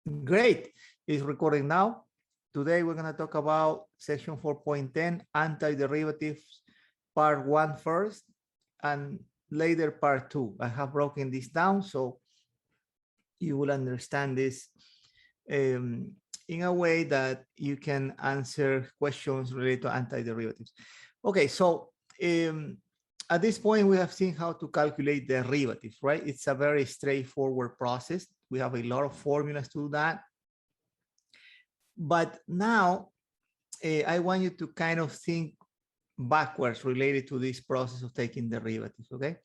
Great. It's recording now. Today we're going to talk about section 4.10, antiderivatives, part 1 first, and later part 2. I have broken this down so you will understand this in a way that you can answer questions related to antiderivatives. Okay, so at this point, we have seen how to calculate derivatives, right? It's a very straightforward process. We have a lot of formulas to do that. But now I want you to kind of think backwards related to this process of taking derivatives, okay?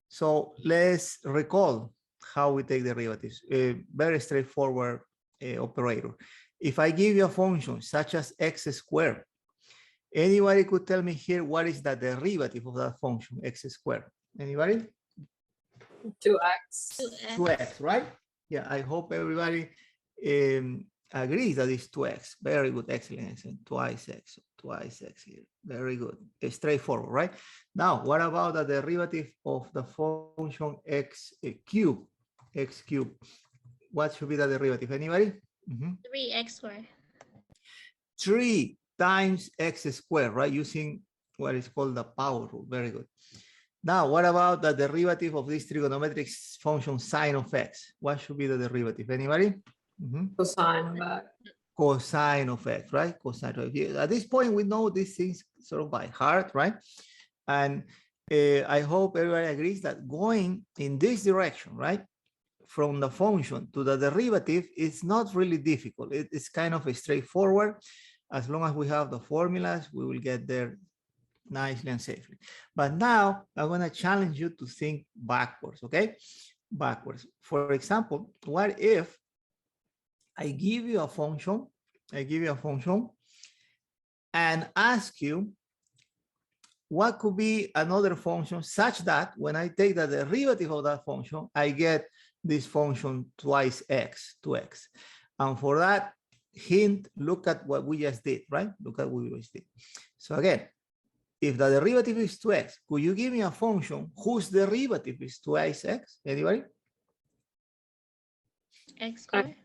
So let's recall how we take derivatives. A very straightforward operator. If I give you a function such as x squared, anybody could tell me here what is the derivative of that function, x squared? Anybody? 2x. 2x, right? Yeah, I hope everybody agrees that it's 2x. Very good, excellent. Twice x here. Very good. It's straightforward, right? Now, what about the derivative of the function x cubed? X cubed. What should be the derivative? Anybody? 3x squared. 3 times x squared, right? Using what is called the power rule. Very good. Now, what about the derivative of this trigonometric function sine of x? What should be the derivative? Anybody? Cosine of x. Cosine of x, right? Cosine of x. At this point, we know these things sort of by heart, right? And I hope everybody agrees that going in this direction, right, from the function to the derivative is not really difficult. It's kind of a straightforward. As long as we have the formulas, we will get there nicely and safely. But now I'm going to challenge you to think backwards, okay? Backwards. For example, what if I give you a function, and ask you what could be another function such that when I take the derivative of that function, I get this function twice x, 2x. And for that hint, look at what we just did, right? Look at what we just did. So again, if the derivative is 2x, could you give me a function whose derivative is twice x? Anybody? X squared.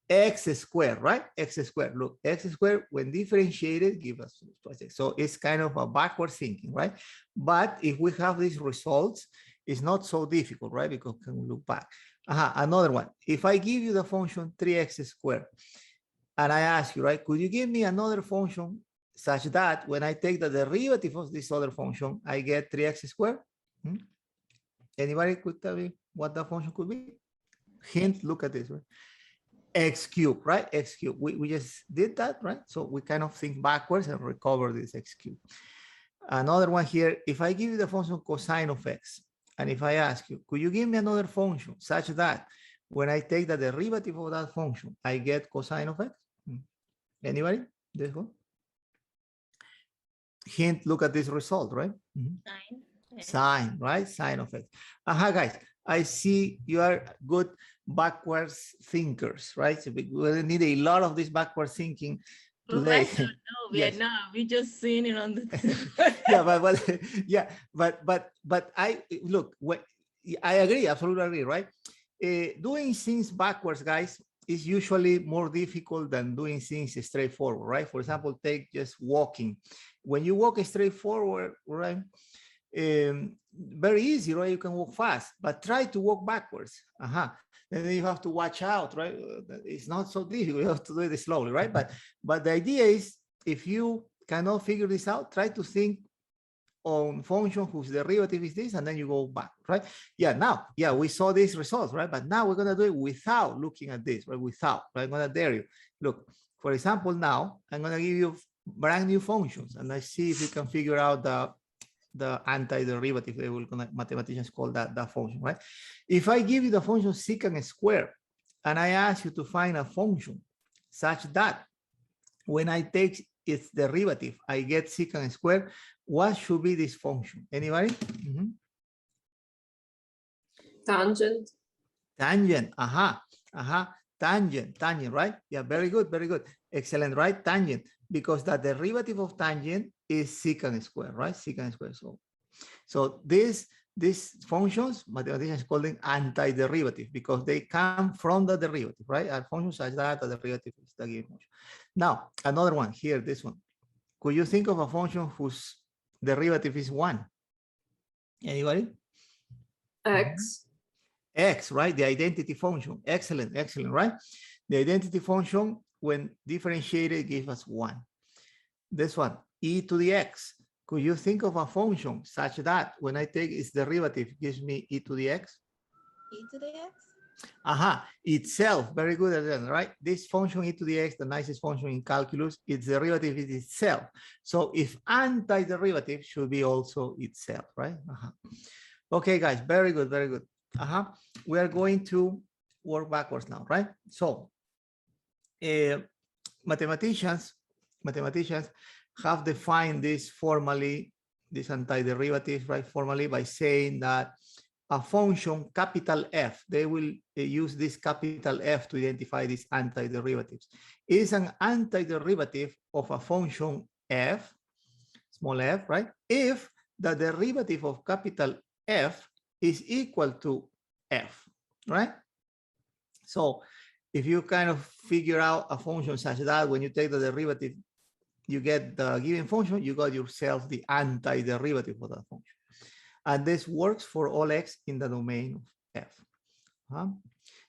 X squared, right? X squared. Look, x squared when differentiated give us twice x. So it's kind of a backward thinking, right? But if we have these results, it's not so difficult, right? Because we can look back. Another one. If I give you the function 3x squared, and I ask you, right, could you give me another function such that when I take the derivative of this other function, I get 3x squared? Anybody could tell me what that function could be? Hint, look at this, right? X cubed, right? X cubed. We just did that, right? So we kind of think backwards and recover this x cubed. Another one here, if I give you the function cosine of x, and if I ask you, could you give me another function such that when I take the derivative of that function, I get cosine of x? Anybody? This one? Hint, look at this result, right? Sine, right? Sine of x. Guys, I see you are good backwards thinkers, right? So we need a lot of this backwards thinking today. Professor, no, we are not. We just seen it on the. but I look. I agree, absolutely agree, right? Doing things backwards, guys, is usually more difficult than doing things straightforward, right? For example, take just walking. When you walk straightforward, right? Very easy, right? You can walk fast, but try to walk backwards. Then you have to watch out, right? It's not so difficult. You have to do it slowly, right? But the idea is, if you cannot figure this out, try to think on function whose derivative is this, and then you go back, right? Yeah, we saw these results, right? But now we're gonna do it without looking at this, right? Without, right? I'm gonna dare you. Look, for example, now I'm gonna give you brand new functions, and let's see if you can figure out the antiderivative. They will mathematicians call that function, right? If I give you the function secant squared, and I ask you to find a function such that when I take its derivative, I get secant squared, what should be this function? Anybody? Tangent. Tangent. Tangent, right? Yeah, very good. Excellent, right? Tangent, because the derivative of tangent is secant squared, right? Secant squared. So this these functions, mathematicians call them antiderivative because they come from the derivative, right? A function such that the derivative is the given function. Now, another one here, this one. Could you think of a function whose derivative is 1? Anybody? X. X, right? The identity function. Excellent, excellent, right? The identity function, when differentiated, gives us 1. This one, e to the x. Could you think of a function such that when I take its derivative, gives me e to the x? E to the x? Aha, itself. Very good, right? This function e to the x, the nicest function in calculus, its derivative is itself. So if antiderivative should be also itself, right? Okay, guys, very good, very good. We are going to work backwards now, right? So mathematicians have defined this formally, this antiderivatives, right, formally by saying that a function capital F, they will use this capital F to identify these antiderivatives. It is an antiderivative of a function F, small f, right, if the derivative of capital F is equal to F, right? So if you kind of figure out a function such that when you take the derivative, you get the given function, you got yourself the antiderivative of that function. And this works for all x in the domain of F.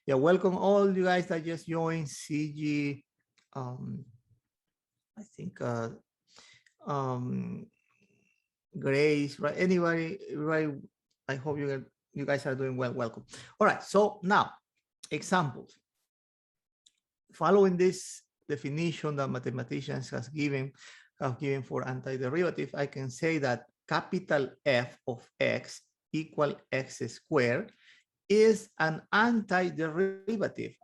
Yeah, welcome all you guys that just joined CG. I think Grace, right? Anybody, right? I hope you guys are doing well. Welcome. All right, so now examples. Following this definition that mathematicians have given for antiderivative, I can say that capital F of x equal x squared is an antiderivative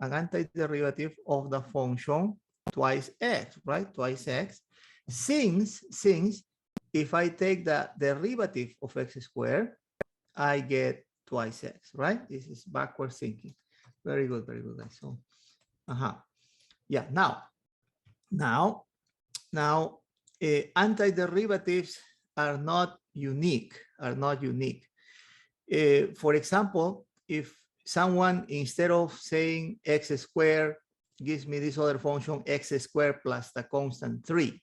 of the function twice x, right? Twice x. Since if I take the derivative of x squared, I get twice x, right? This is backward thinking. Very good, guys. So, yeah, now, antiderivatives are not unique, For example, if someone, instead of saying x squared, gives me this other function, x squared plus the constant 3,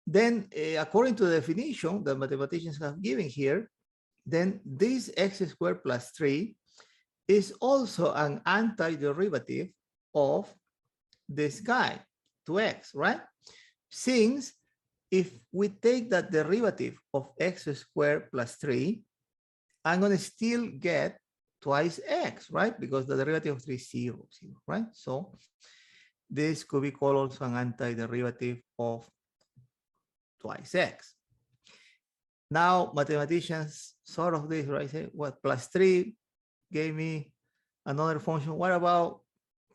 then according to the definition that mathematicians have given here, then this x squared plus 3 is also an antiderivative of this guy, 2x, right? Since if we take the derivative of x squared plus 3, I'm going to still get twice x, right? Because the derivative of 3 is 0, right? So this could be called also an antiderivative of twice x. Now mathematicians sort of this, right? Say, what, plus 3 gave me another function. What about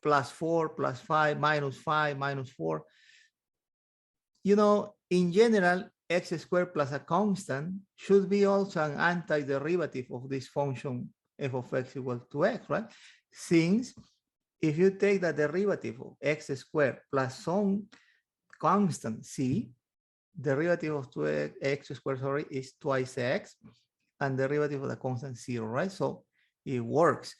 plus 4, plus 5, minus 4? You know, in general, x squared plus a constant should be also an antiderivative of this function f of x equal to x, right? Since if you take the derivative of x squared plus some constant c, derivative of 2x squared, sorry, is twice x, and derivative of the constant 0, right? So it works.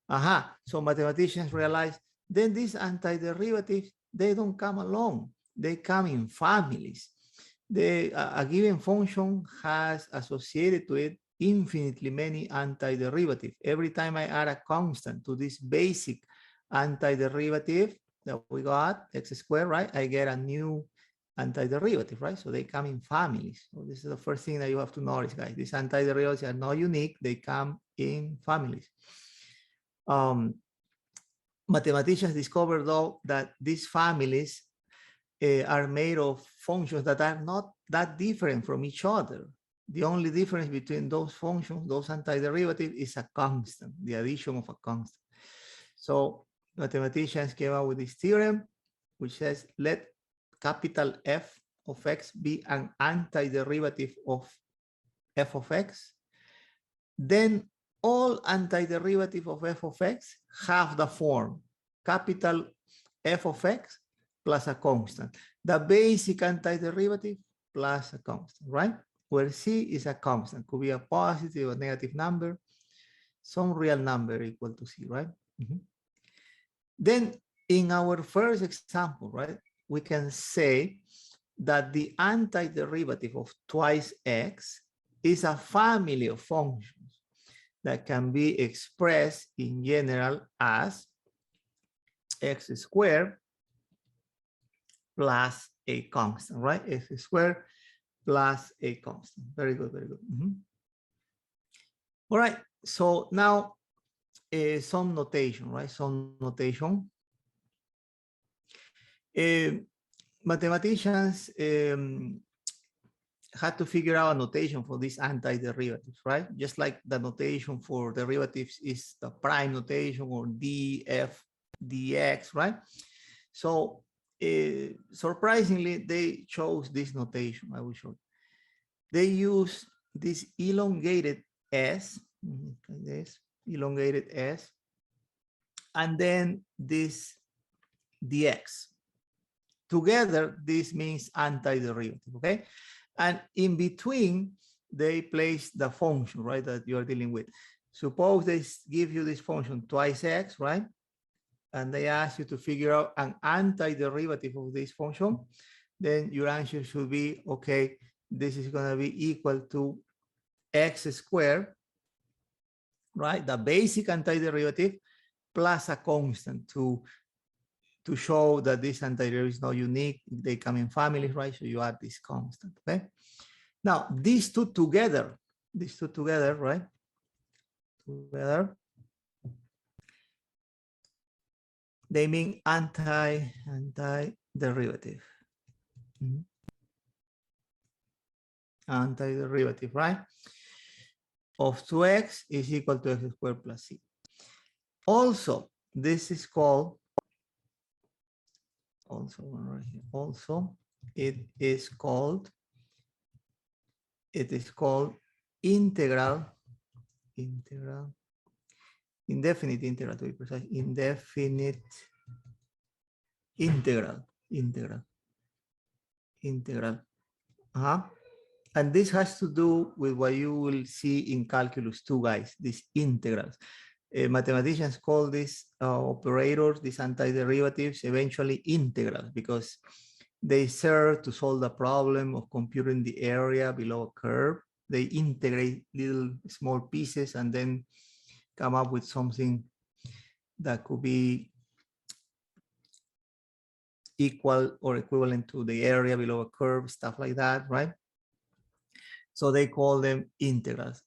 So mathematicians realize then these antiderivatives, they don't come alone. They come in families. A given function has associated to it infinitely many antiderivatives. Every time I add a constant to this basic antiderivative that we got, x squared, right, I get a new antiderivative, right? So they come in families. So this is the first thing that you have to notice, guys. These antiderivatives are not unique. They come in families. Mathematicians discovered, though, that these families are made of functions that are not that different from each other. The only difference between those functions, those antiderivatives, is a constant, the addition of a constant. So mathematicians came up with this theorem, which says let capital F of x be an antiderivative of f of x. Then all antiderivative of f of x have the form capital F of x plus a constant, the basic antiderivative plus a constant, right? where C is a constant, could be a positive or negative number, some real number equal to C, right? Then in our first example, right, we can say that the antiderivative of twice x is a family of functions that can be expressed in general as x squared plus a constant, right? X squared plus a constant. Very good, very good. All right, so now some notation, right? Some notation. Mathematicians had to figure out a notation for these antiderivatives, right? Just like the notation for derivatives is the prime notation or df dx, right? So surprisingly, they chose this notation. I will show you. They use this elongated s, this elongated s, and then this dx. Together, this means antiderivative, okay? And in between, they place the function, right, that you are dealing with. Suppose they give you this function twice x, right? And they ask you to figure out an antiderivative of this function. Then your answer should be, okay, this is going to be equal to x squared, right? The basic antiderivative plus a constant to show that this antiderivative is not unique. They come in families, right? So you add this constant, okay? Now, these two together, right? Together, they mean antiderivative. Antiderivative, right? Of 2x is equal to x squared plus c. Also, this is called, it is called integral, indefinite integral to be precise, indefinite integral. And this has to do with what you will see in calculus 2, guys, these integrals. Mathematicians call these operators, these antiderivatives, eventually integrals, because they serve to solve the problem of computing the area below a curve. They integrate little small pieces and then come up with something that could be equal or equivalent to the area below a curve, stuff like that, right? So they call them integrals.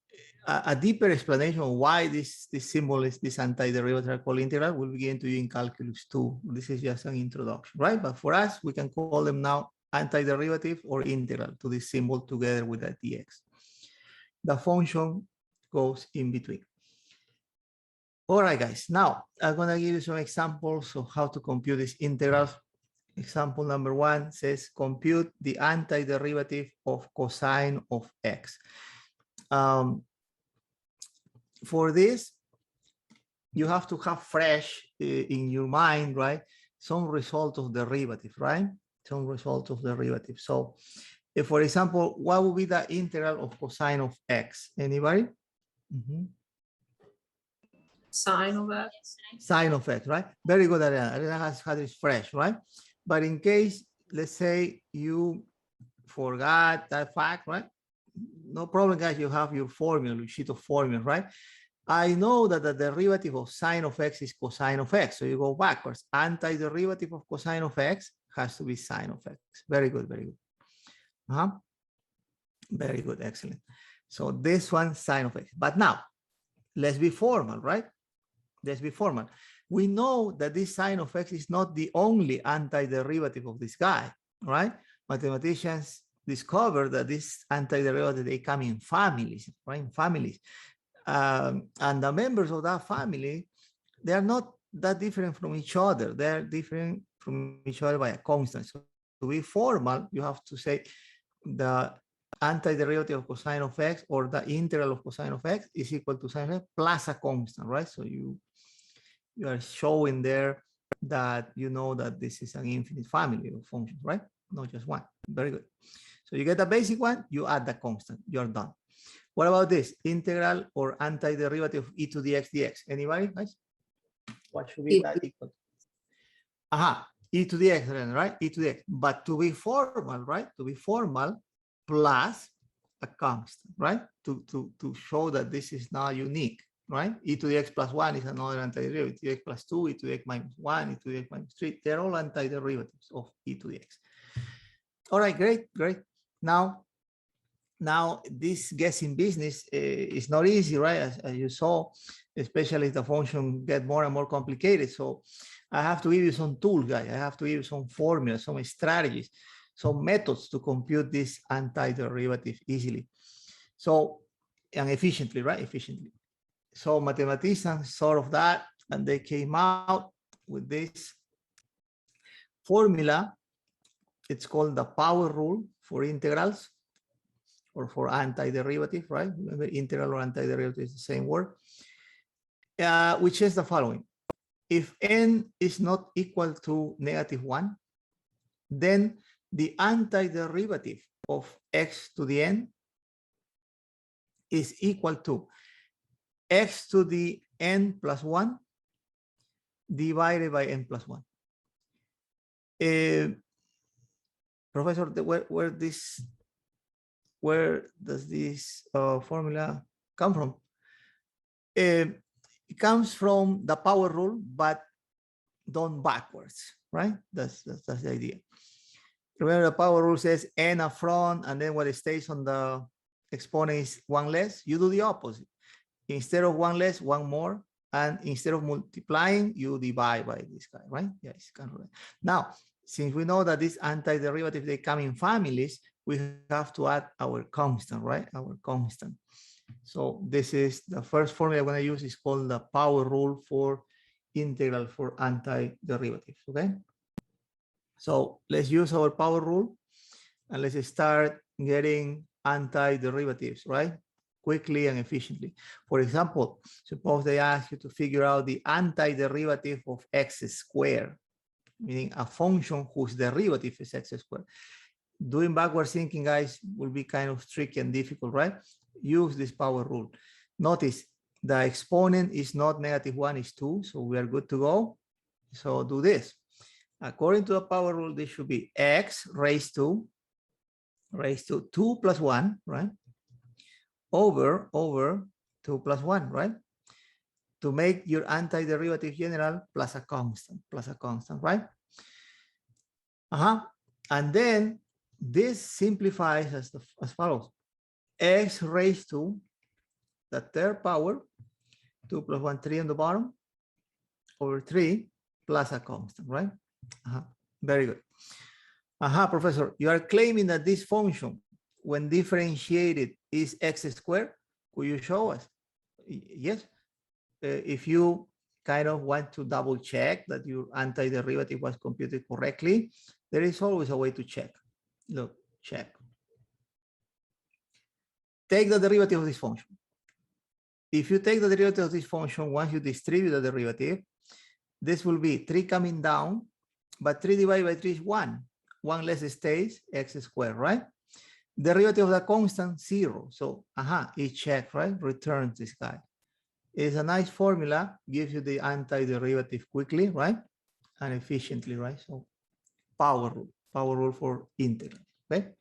A deeper explanation of why this symbol is this antiderivative are called integral will begin to you in calculus 2. This is just an introduction, right? But for us, we can call them now antiderivative or integral to this symbol together with that dx. The function goes in between. All right, guys. Now I'm gonna give you some examples of how to compute these integrals. Example number 1 says compute the antiderivative of cosine of x. For this, you have to have fresh in your mind, right? Some result of derivative, right? Some result of derivative. So if, for example, what would be the integral of cosine of x? Anybody? Sine of x. Sine of x, right? Very good, Ariana. Ariana has had it fresh, right? But in case, let's say you forgot that fact, right? No problem, guys. You have your formula, your sheet of formulas, right? I know that the derivative of sine of x is cosine of x. So you go backwards. Antiderivative of cosine of x has to be sine of x. Very good, very good. Very good, excellent. So this one, sine of x. But now, let's be formal, right? Let's be formal. We know that this sine of x is not the only antiderivative of this guy, right? Mathematicians discovered that this antiderivative, they come in families, right? In families. And the members of that family, they are not that different from each other. They are different from each other by a constant. So to be formal, you have to say the antiderivative of cosine of x or the integral of cosine of x is equal to sine of x plus a constant, right? So you are showing there that you know that this is an infinite family of functions, right? Not just one. Very good. So So you get the basic one, you add the constant, you're done. What about this? Integral or antiderivative of e to the x dx? Anybody, guys? What should be that equal to? Aha, e to the x, right? E to the x. But to be formal, right? To be formal, plus a constant, right? To show that this is not unique, right? E to the x plus 1 is another antiderivative. E to the x plus 2, e to the x minus 1, e to the x minus 3. They're all antiderivatives of e to the x. All right, great, great. Now this guessing business is not easy, right? As you saw, especially if the function get more and more complicated. So I have to give you some tools, guys. I have to give you some formulas, some strategies, some methods to compute this antiderivative easily. So, and efficiently, right? Efficiently. So mathematicians thought of that, and they came out with this formula. It's called the power rule for integrals or for antiderivative, right? Remember, integral or antiderivative is the same word, which is the following. If n is not equal to -1, then the antiderivative of x to the n is equal to x to the n plus 1 divided by n plus 1. Professor, where does this formula come from? It comes from the power rule, but done backwards, right? That's the idea. Remember, the power rule says n up front, and then what it stays on the exponent is 1 less. You do the opposite. Instead of 1 less, 1 more, and instead of multiplying, you divide by this guy, right? Yeah, it's kind of right. Now, since we know that these antiderivative, they come in families, we have to add our constant, right? Our constant. So this is the first formula I'm going to use, is called the power rule for integral for antiderivatives, okay? So let's use our power rule and let's start getting antiderivatives, right? Quickly and efficiently. For example, suppose they ask you to figure out the antiderivative of x squared, meaning a function whose derivative is x squared. Doing backward thinking, guys, will be kind of tricky and difficult, right? Use this power rule. Notice the exponent is not -1, it's 2, so we are good to go. So do this. According to the power rule, this should be x raised to 2 plus 1, right? Over 2 plus 1, right? To make your antiderivative general plus a constant, right? And then this simplifies as follows. X raised to the third power, 2 plus 1, 3 on the bottom, over 3 plus a constant, right? Very good. Professor, you are claiming that this function, when differentiated, is x squared. Could you show us? Yes. If you kind of want to double check that your antiderivative was computed correctly, there is always a way to check. Look, check. Take the derivative of this function. If you take the derivative of this function, once you distribute the derivative, this will be 3 coming down, but 3 divided by 3 is 1. 1 less stays, x squared, right? Derivative of the constant, 0. So, it checks, right? Returns this guy. It's a nice formula, gives you the antiderivative quickly, right? And efficiently, right? So, power rule for integral, okay?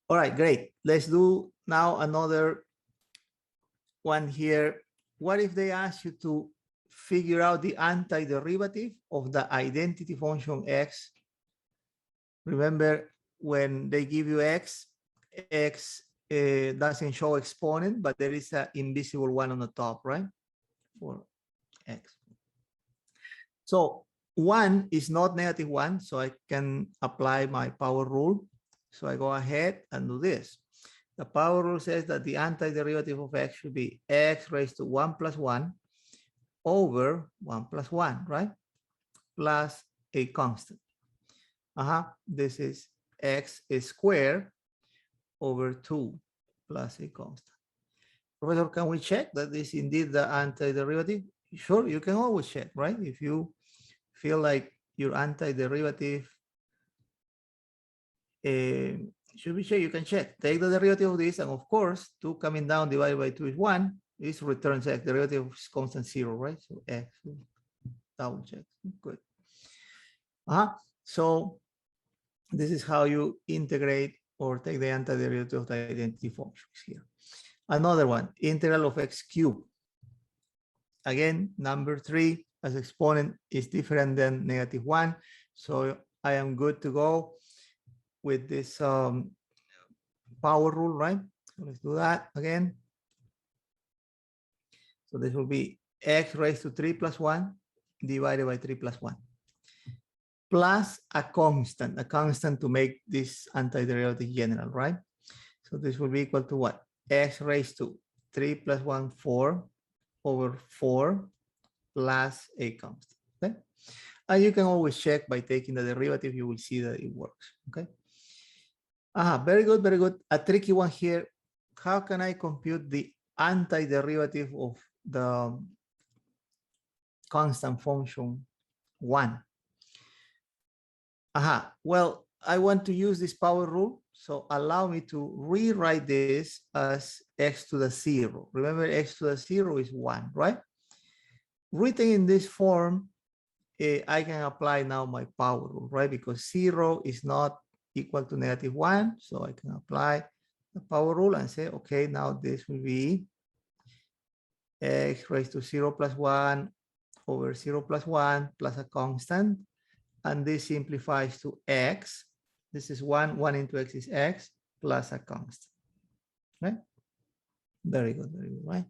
All right, great. Let's do now another one here. What if they ask you to figure out the antiderivative of the identity function x? Remember, when they give you x doesn't show exponent, but there is an invisible one on the top, right? For x. So 1 is not -1, so I can apply my power rule. So I go ahead and do this. The power rule says that the antiderivative of x should be x raised to 1 plus 1 over 1 plus 1, right? Plus a constant. This is x squared over 2 plus a constant. Professor, can we check that this is indeed the antiderivative? Sure, you can always check, right? If you feel like your antiderivative should be checked. You can check. Take the derivative of this, and of course, 2 coming down divided by 2 is 1. This returns x. Derivative is constant 0, right? So x, double check. Good. So this is how you integrate or take the antiderivative of the identity functions here. Another one, integral of x cubed. Again, number 3 as exponent is different than -1. So I am good to go with this power rule, right? So let's do that again. So this will be x raised to 3 plus 1 divided by 3 plus 1. Plus a constant to make this antiderivative general, right? So this will be equal to what? X raised to 3 plus 1, 4 over 4 plus a constant, okay? And you can always check by taking the derivative, you will see that it works, okay? Very good, very good. A tricky one here. How can I compute the antiderivative of the constant function 1? Well, I want to use this power rule. So allow me to rewrite this as x to the 0. Remember, x to the 0 is 1, right? Written in this form, I can apply now my power rule, right? Because 0 is not equal to -1. So I can apply the power rule and say, okay, now this will be x raised to 0 plus 1 over 0 plus 1 plus a constant. And this simplifies to x. This is 1 into x is x plus a constant, right? Very good, right?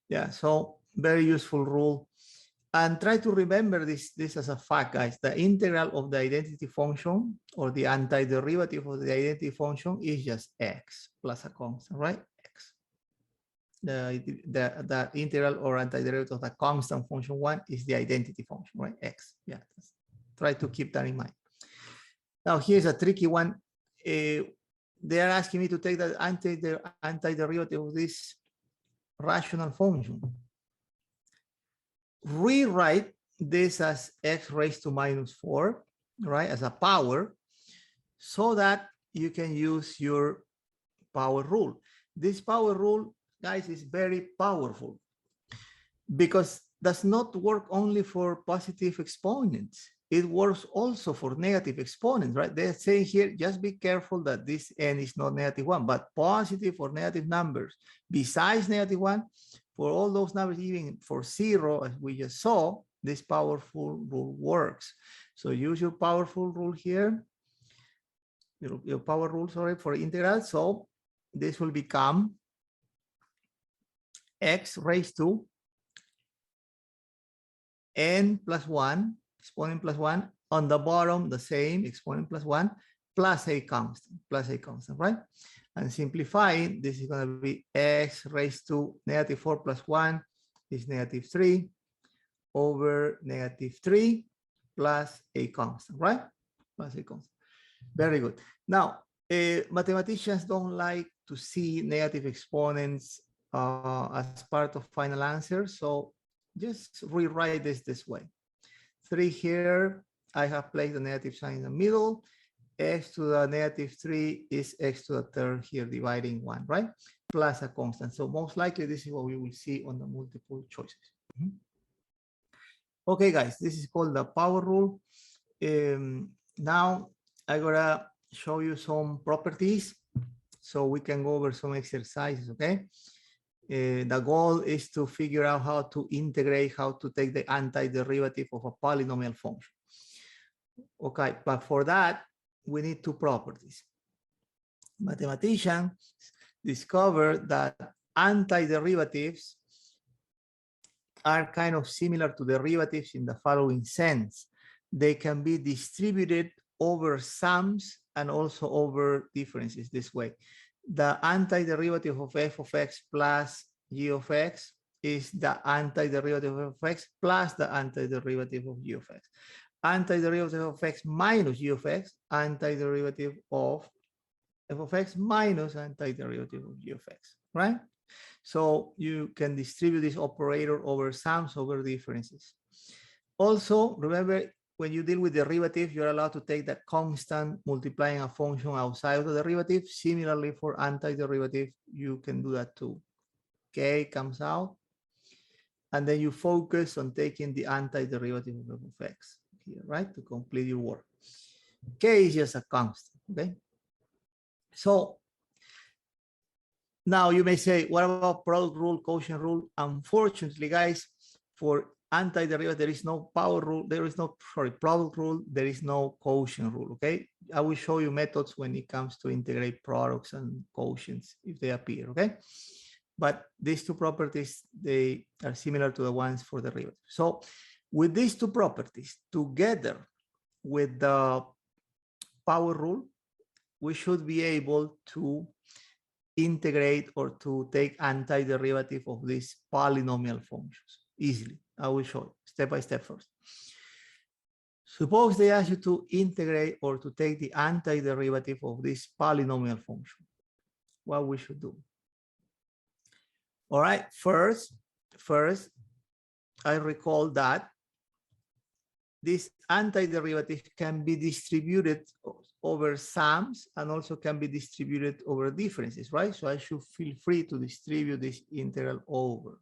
Yeah, so very useful rule. And try to remember this as a fact, guys. The integral of the identity function or the antiderivative of the identity function is just x plus a constant, right? X. The integral or antiderivative of the constant function 1 is the identity function, right? X. Yeah. Try to keep that in mind. Now, here's a tricky one. They are asking me to take the antiderivative of this rational function. Rewrite this as x raised to -4, right, as a power, so that you can use your power rule. This power rule, guys, is very powerful because does not work only for positive exponents. It works also for negative exponents, right? They're saying here, just be careful that this n is not -1, but positive or negative numbers besides -1, for all those numbers, even for 0, as we just saw, this powerful rule works. So use your powerful rule here, your power rule, sorry, for integral. So this will become x raised to n plus 1, exponent plus 1, on the bottom, the same, exponent plus 1, plus a constant, right? And simplifying, this is going to be x raised to -4 plus 1 is -3 over -3 plus a constant, right? Plus a constant. Very good. Now, mathematicians don't like to see negative exponents as part of final answers. So just rewrite this way. 3 here, I have placed the negative sign in the middle. X to the -3 is x to the third here dividing 1, right? Plus a constant. So most likely this is what we will see on the multiple choices. Okay, guys, this is called the power rule. Now I'm gonna show you some properties so we can go over some exercises, okay? The goal is to figure out how to integrate, how to take the antiderivative of a polynomial function. Okay, but for that, we need 2 properties. Mathematicians discovered that antiderivatives are kind of similar to derivatives in the following sense. They can be distributed over sums and also over differences this way. The antiderivative of f of x plus g of x is the antiderivative of x plus the antiderivative of g of x. Antiderivative of x minus g of x, antiderivative of f of x minus antiderivative of g of x, right? So you can distribute this operator over sums, over differences. Also, remember, when you deal with derivative, you're allowed to take that constant multiplying a function outside of the derivative. Similarly, for antiderivative, you can do that too. K comes out, and then you focus on taking the antiderivative of x here, right, to complete your work. K is just a constant, okay? So now you may say, what about product rule, quotient rule? Unfortunately, guys, for antiderivative, there is no power rule, there is no, sorry, product rule, there is no quotient rule, okay? I will show you methods when it comes to integrate products and quotients if they appear, okay? But these two properties, they are similar to the ones for derivative. So with these two properties, together with the power rule, we should be able to integrate or to take antiderivative of these polynomial functions easily. I will show you step by step first. Suppose they ask you to integrate or to take the antiderivative of this polynomial function. What we should do? All right, first, I recall that this antiderivative can be distributed over sums and also can be distributed over differences, right? So I should feel free to distribute this integral over.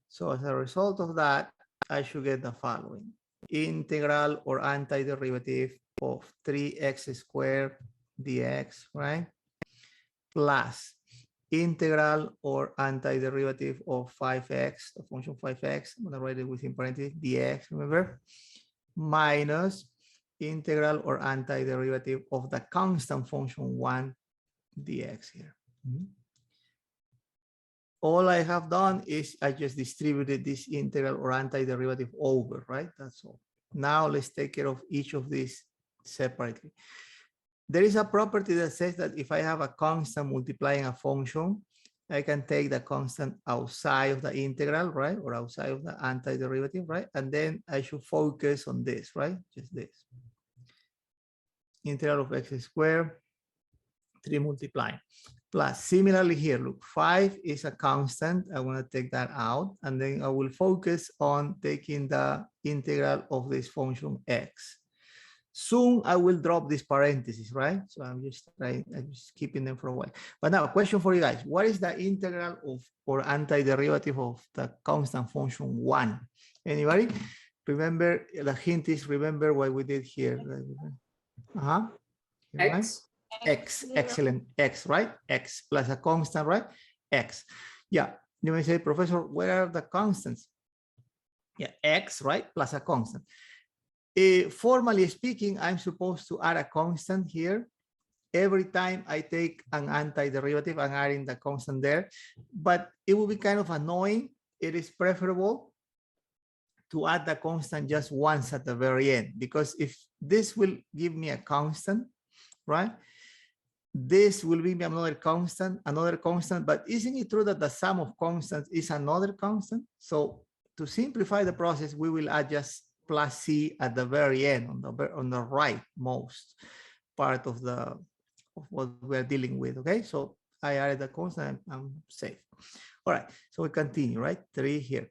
So as a result of that, I should get the following. Integral or antiderivative of 3x squared dx, right? Plus integral or antiderivative of 5x, the function 5x, I'm going to write it within parentheses, dx, remember? Minus integral or antiderivative of the constant function 1 dx here. All I have done is I just distributed this integral or antiderivative over, right? That's all. Now let's take care of each of these separately. There is a property that says that if I have a constant multiplying a function, I can take the constant outside of the integral, right? Or outside of the antiderivative, right? And then I should focus on this, right? Just this. Integral of x squared, 3 multiplying. Plus, similarly here, look, 5 is a constant. I want to take that out. And then I will focus on taking the integral of this function x. Soon I will drop these parentheses, right? So I'm just keeping them for a while. But now, question for you guys. What is the integral of or antiderivative of the constant function 1? Anybody? Remember, the hint is remember what we did here. Uh-huh. X. X, excellent, X, right? X plus a constant, right? X. Yeah, you may say, Professor, where are the constants? Yeah, X, right? Plus a constant. Formally speaking, I'm supposed to add a constant here. Every time I take an antiderivative, I'm adding the constant there, but it will be kind of annoying. It is preferable to add the constant just once at the very end, because if this will give me a constant, right? This will be another constant, but isn't it true that the sum of constants is another constant? So to simplify the process, we will add just plus c at the very end on the rightmost part of what we're dealing with, okay? So I added the constant, I'm safe. All right, so we continue, right? 3 here.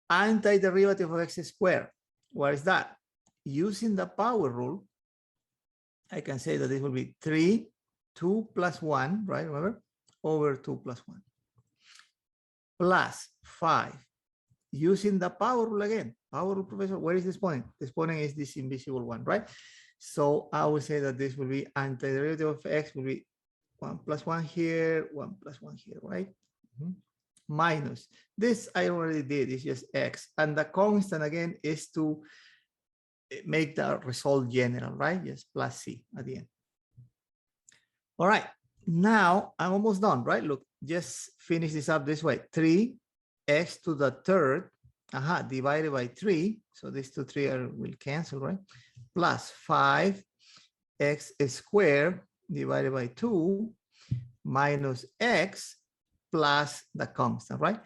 Antiderivative of x squared, what is that? Using the power rule, I can say that this will be 3, 2 plus 1, right? Remember? Over 2 plus 1. Plus 5. Using the power rule again. Power rule, Professor, where is this point? This point is this invisible one, right? So I would say that this will be antiderivative of x will be 1 plus 1 here, 1 plus 1 here, right? Minus. This I already did, it's just x. And the constant again is to make the result general, right? Yes, plus c at the end. All right, now I'm almost done, right? Look, just finish this up this way. 3x to the third, divided by 3. So these two 3 will cancel, right? Plus 5x squared divided by 2 minus x plus the constant, right?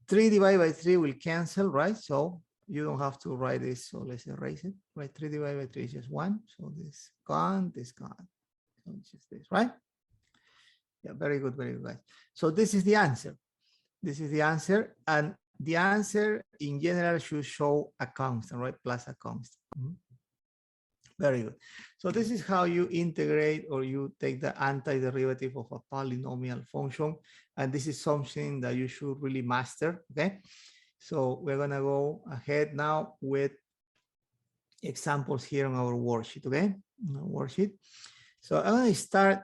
3 divided by 3 will cancel, right? So you don't have to write this. So let's erase it, right? 3 divided by 3 is just 1. So this gone, this gone. So it's just this, right? Yeah, very good, guys. So this is the answer. This is the answer. And the answer in general should show a constant, right? Plus a constant. Very good. So this is how you integrate or you take the antiderivative of a polynomial function. And this is something that you should really master, okay? So we're gonna go ahead now with examples here on our worksheet, okay? Our worksheet. So I'm gonna start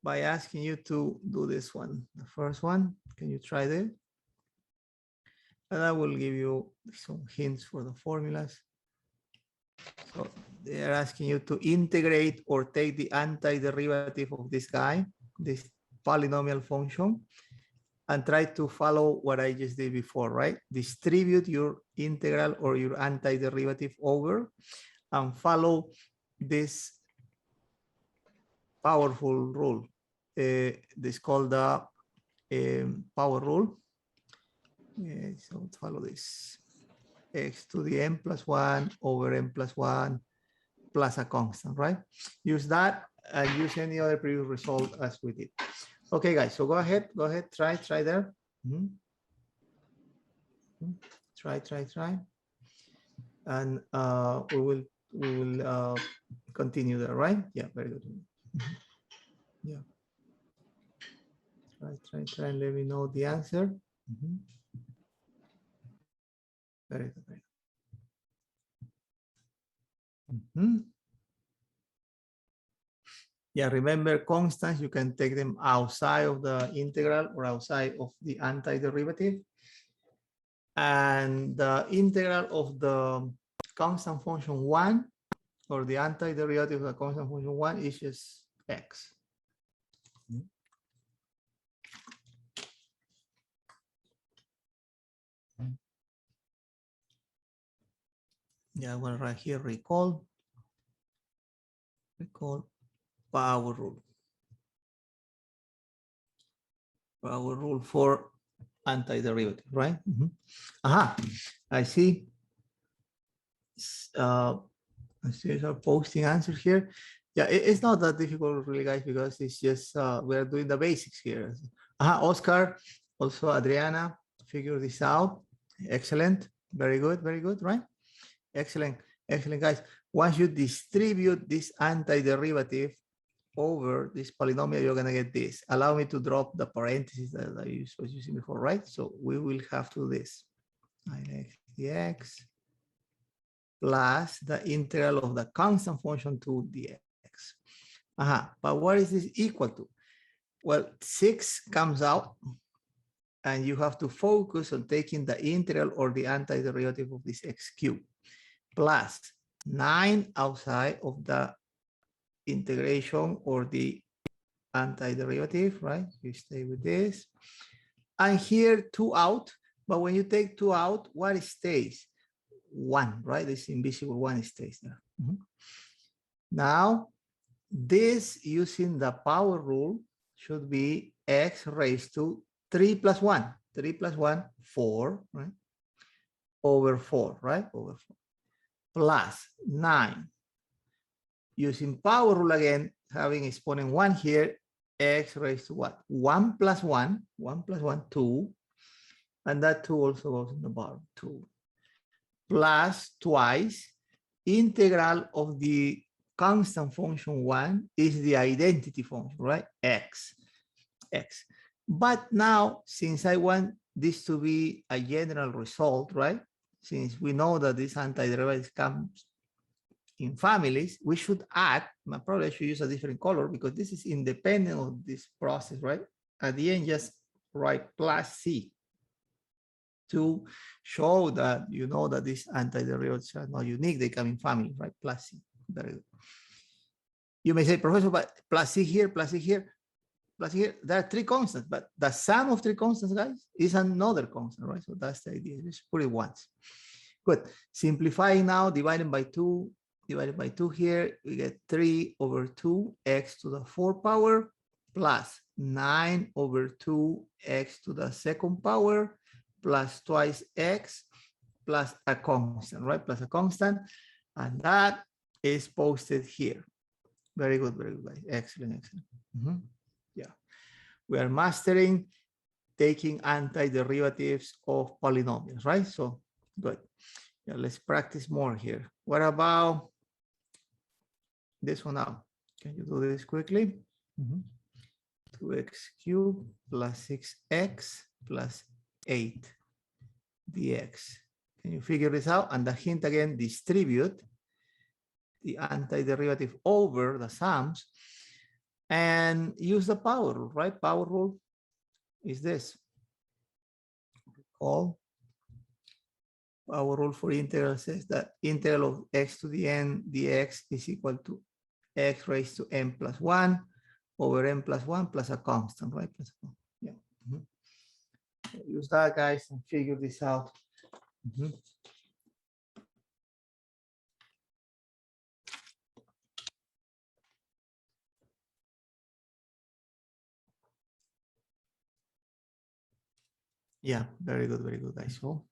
by asking you to do this one. The first one, can you try that? And I will give you some hints for the formulas. So they're asking you to integrate or take the antiderivative of this guy, this polynomial function, and try to follow what I just did before, right? Distribute your integral or your antiderivative over and follow this powerful rule. This called the power rule. So follow this. X to the n plus 1 over n plus 1 plus a constant, right? Use that and use any other previous result as we did. Okay, guys, so go ahead, try there. Try. And we will continue there, right? Yeah, very good. Yeah. Try and let me know the answer. Very good. Yeah, remember constants, you can take them outside of the integral or outside of the antiderivative. And the integral of the constant function 1 or the antiderivative of the constant function 1 is just x. Yeah, I'm going to write here recall power rule. Power rule for antiderivative, right? Aha, I see. I see you're posting answers here. Yeah, it's not that difficult really, guys, because it's just we're doing the basics here. Oscar, also Adriana, figure this out. Excellent, very good, right? Excellent, guys. Once you distribute this antiderivative over this polynomial, you're gonna get this. Allow me to drop the parentheses that I was using before, right? So we will have to do this. Dx plus the integral of the constant function to dx. But what is this equal to? Well, 6 comes out and you have to focus on taking the integral or the antiderivative of this x cubed plus 9 outside of the integration or the antiderivative, right? You stay with this. And here 2 out, but when you take 2 out, what stays? 1, right? This invisible 1 stays there. Now, this using the power rule should be x raised to 3 plus 1. 3 plus 1, 4, right? Over 4, right? Over 4. Plus 9. Using power rule again, having exponent 1 here, x raised to what? 1 plus 1, 2. And that 2 also goes in the bottom, 2. Plus twice integral of the constant function 1 is the identity function, right? X. But now, since I want this to be a general result, right? Since we know that this antiderivative comes in families, we should add, probably I should use a different color because this is independent of this process, right? At the end, just write plus C to show that you know that these antiderivatives are not unique, they come in family, right? Plus C, very good. You may say, Professor, but plus C here, plus C here, plus C here, there are 3 constants, but the sum of 3 constants, guys, is another constant, right? So that's the idea, just put it once. Good, simplifying now, dividing by 2 here, we get 3 over 2 x to the 4 power plus 9 over 2 x to the 2nd power plus twice x plus a constant, right? Plus a constant, and that is posted here. Very good, guys. Excellent. Yeah, we are mastering taking antiderivatives of polynomials, right? So good. Yeah, let's practice more here. What about this one now? Can you do this quickly? 2x cubed plus 6x plus 8 dx. Can you figure this out? And the hint again, distribute the antiderivative over the sums and use the power rule, right? Power rule is this. All power rule for integral says that integral of x to the n dx is equal to x raised to n plus 1 over n plus 1 plus a constant, right? Yeah. Use that, guys, and figure this out. Yeah, very good, guys. So,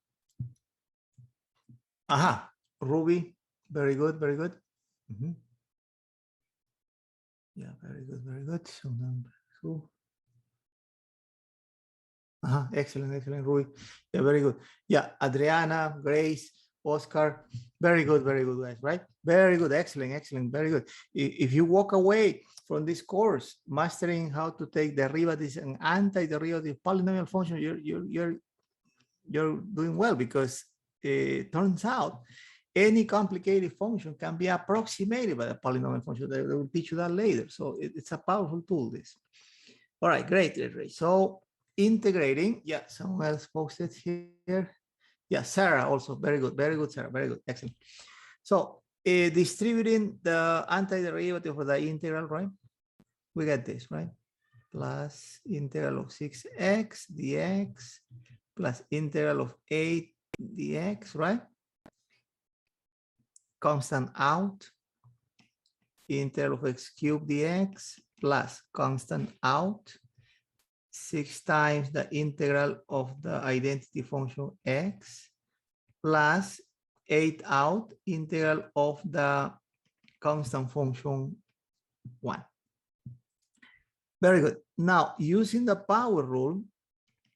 aha, Ruby, very good, very good. Yeah, very good, very good. So number 2. Excellent, Ruby. Yeah, very good. Yeah, Adriana, Grace, Oscar, very good, guys, right? Very good, excellent, very good. If you walk away from this course, mastering how to take derivatives and antiderivative polynomial functions, you're doing well, because it turns out any complicated function can be approximated by a polynomial function. They will teach you that later. So it's a powerful tool, this. All right, great. So integrating, yeah, someone else posted here. Yeah, Sarah also, very good, Sarah, very good, excellent. So distributing the antiderivative for the integral, right? We get this, right? Plus integral of 6x dx plus integral of 8 dx, right? Constant out, integral of x cubed dx plus constant out, 6 times the integral of the identity function x plus 8 out integral of the constant function 1. Very good. Now, using the power rule,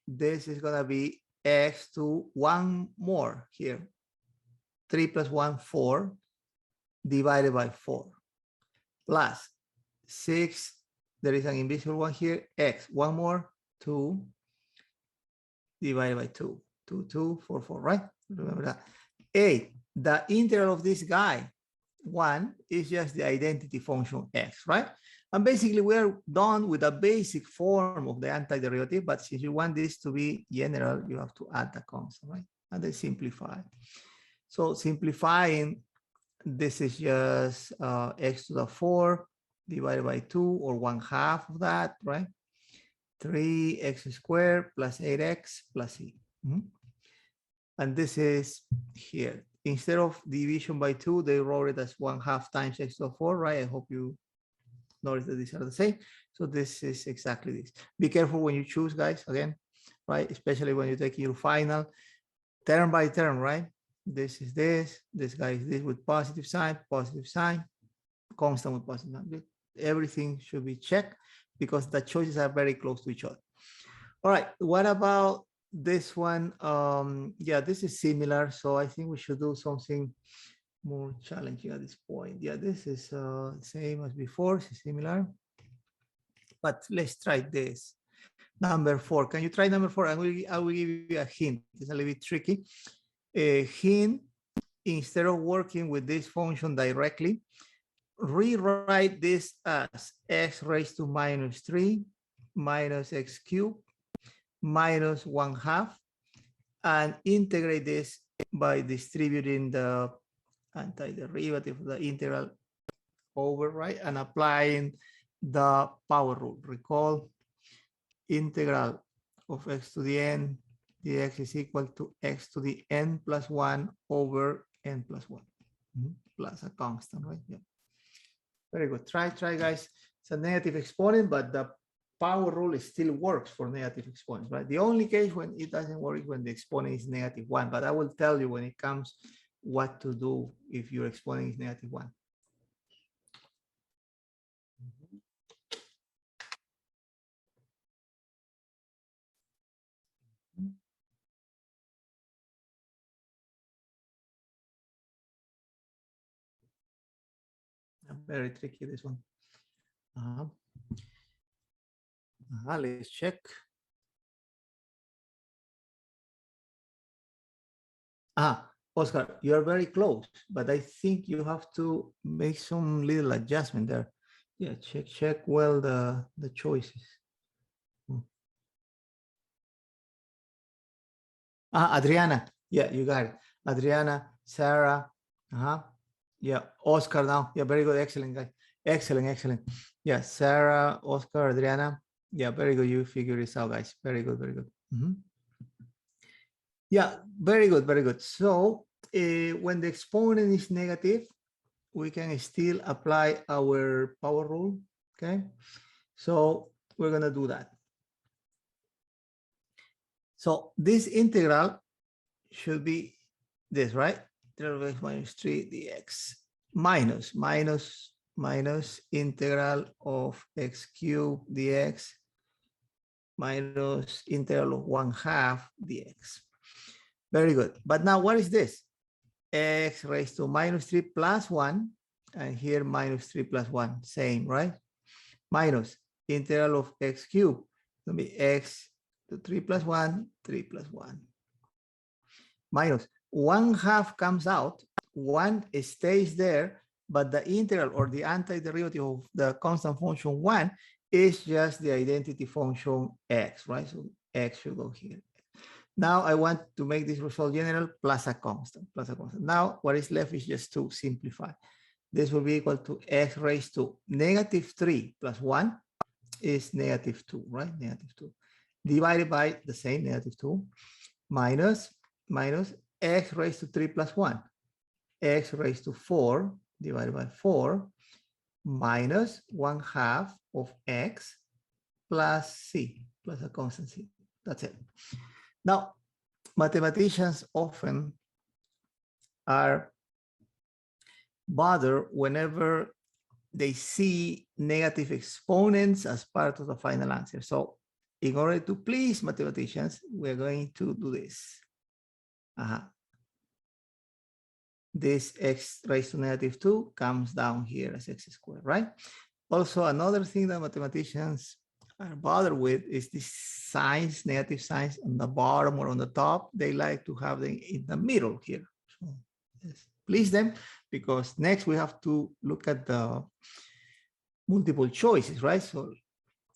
this is going to be x to 1 more here. 3 plus 1, 4, divided by 4. Plus 6, there is an invisible one here, x, 1 more, 2, divided by 2. 2, 2, 4, 4, right? Remember that. 8, the integral of this guy, 1, is just the identity function x, right? And basically, we're done with the basic form of the antiderivative, but since you want this to be general, you have to add the constant, right? And then simplify. So simplifying, this is just x to the 4 divided by 2, or 1/2 of that, right? 3x squared plus 8x plus c. And this is here. Instead of division by 2, they wrote it as 1/2 times x to the 4, right? I hope you notice that these are the same. So this is exactly this. Be careful when you choose, guys, again, right? Especially when you take your final, term by term, right? This is this guy is this with positive sign, constant with positive sign. Everything should be checked because the choices are very close to each other. All right, what about this one? Yeah, this is similar. So I think we should do something more challenging at this point. Yeah, this is same as before, similar. But let's try this. Number 4. Can you try number 4? I will give you a hint. It's a little bit tricky. A hint, instead of working with this function directly, rewrite this as x raised to minus 3 minus x cubed minus 1/2, and integrate this by distributing the antiderivative of the integral over, right, and applying the power rule. Recall, integral of x to the n dx is equal to x to the n plus 1 over n plus 1 plus a constant, right? Yeah. Very good. Try, guys. It's a negative exponent, but the power rule still works for negative exponents, right? The only case when it doesn't work is when the exponent is -1, but I will tell you when it comes what to do if your exponent is -1. Very tricky, this one. Let's check. Oscar, you are very close, but I think you have to make some little adjustment there. Yeah, check well the choices. Adriana. Yeah, you got it. Adriana, Sarah. Yeah, Oscar now. Yeah, very good. Excellent, guys. Excellent. Yeah, Sarah, Oscar, Adriana. Yeah, very good. You figure this out, guys. Very good. Yeah, very good. So when the exponent is negative, we can still apply our power rule. Okay, so we're gonna do that. So this integral should be this, right? 3 minus 3 dx minus integral of x cubed dx minus integral of 1/2 dx. Very good. But now what is this? X raised to minus 3 plus 1, and here minus 3 plus 1, same, right? Minus integral of x cubed, it'll be x to 3 plus 1, 3 plus 1. Minus 1/2 comes out, 1 stays there, but the integral or the antiderivative of the constant function 1 is just the identity function x, right? So x should go here. Now I want to make this result general plus a constant. Now what is left is just to simplify. This will be equal to x raised to negative 3 plus 1 is negative 2, right? Negative 2 divided by the same negative 2 minus x raised to 3 plus 1, x raised to 4 divided by 4 minus 1/2 of x plus c, plus a constant c. That's it. Now, mathematicians often are bothered whenever they see negative exponents as part of the final answer. So in order to please mathematicians, we're going to do this. This x raised to negative 2 comes down here as x squared, right? Also, another thing that mathematicians are bothered with is the signs, negative signs on the bottom or on the top. They like to have them in the middle here. So yes, please them, because next we have to look at the multiple choices, right? So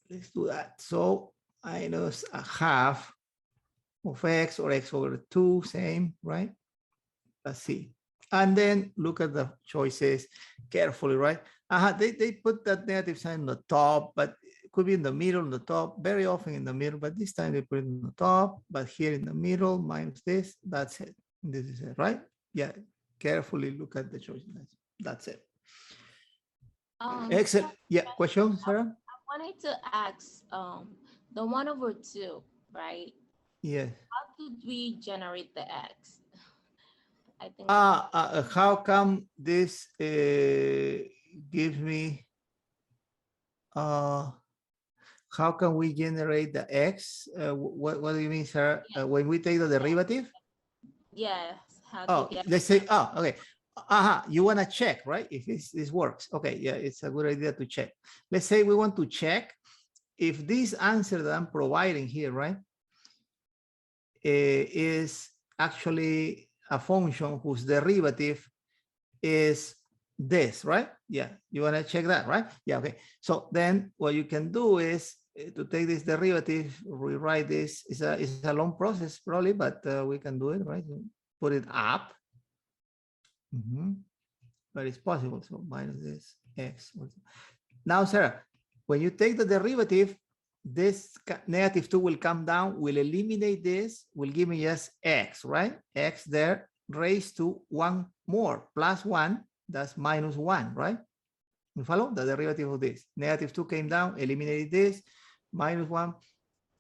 let's do that. So minus 1/2 of x or x over 2, same, right? Let's see. And then look at the choices carefully, right? They put that negative sign on the top, but it could be in the middle, on the top, very often in the middle, but this time they put it on the top, but here in the middle, minus this, that's it. This is it, right? Yeah, carefully look at the choices. That's it. Excellent. Yeah, question, Sarah? I wanted to ask, the 1/2, right? Yes. How did we generate the x? I think. How come this gives me, how can we generate the x? What do you mean, Sarah? When we take the derivative? Yes. Let's say, okay. You want to check, right? If this works. Okay, yeah, it's a good idea to check. Let's say we want to check if this answer that I'm providing here, right, is actually a function whose derivative is this, right? Yeah, you want to check that, right? Yeah, okay. So then what you can do is to take this derivative, rewrite this. It's a long process probably, but we can do it, right? Put it up. But it's possible. So minus this x. Now, Sarah, when you take the derivative, this negative 2 will come down, will eliminate this, will give me just x, right? X there raised to 1 more, plus 1, that's minus 1, right? You follow the derivative of this? Negative 2 came down, eliminated this, minus 1,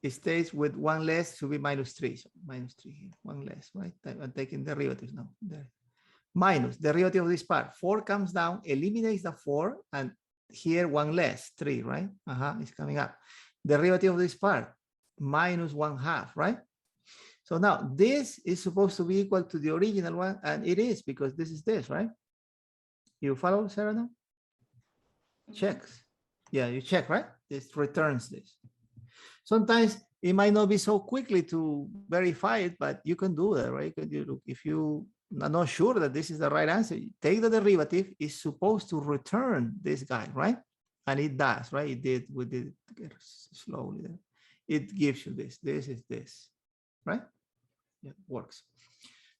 it stays with 1 less, should be minus 3. So minus 3 here, 1 less, right? I'm taking derivatives now. There. Minus derivative of this part. 4 comes down, eliminates the 4, and here 1 less, 3, right? It's coming up. Derivative of this part, minus 1/2, right? So now this is supposed to be equal to the original one, and it is because this is this, right? You follow, Sarah, now? checks. Yeah, you check, right? This returns this. Sometimes it might not be so quickly to verify it, but you can do that, right? You look, if you are not sure that this is the right answer, take the derivative. It's supposed to return this guy, right? And it does, right? It did. We did it slowly. It gives you this. This is this, right? Yeah, works.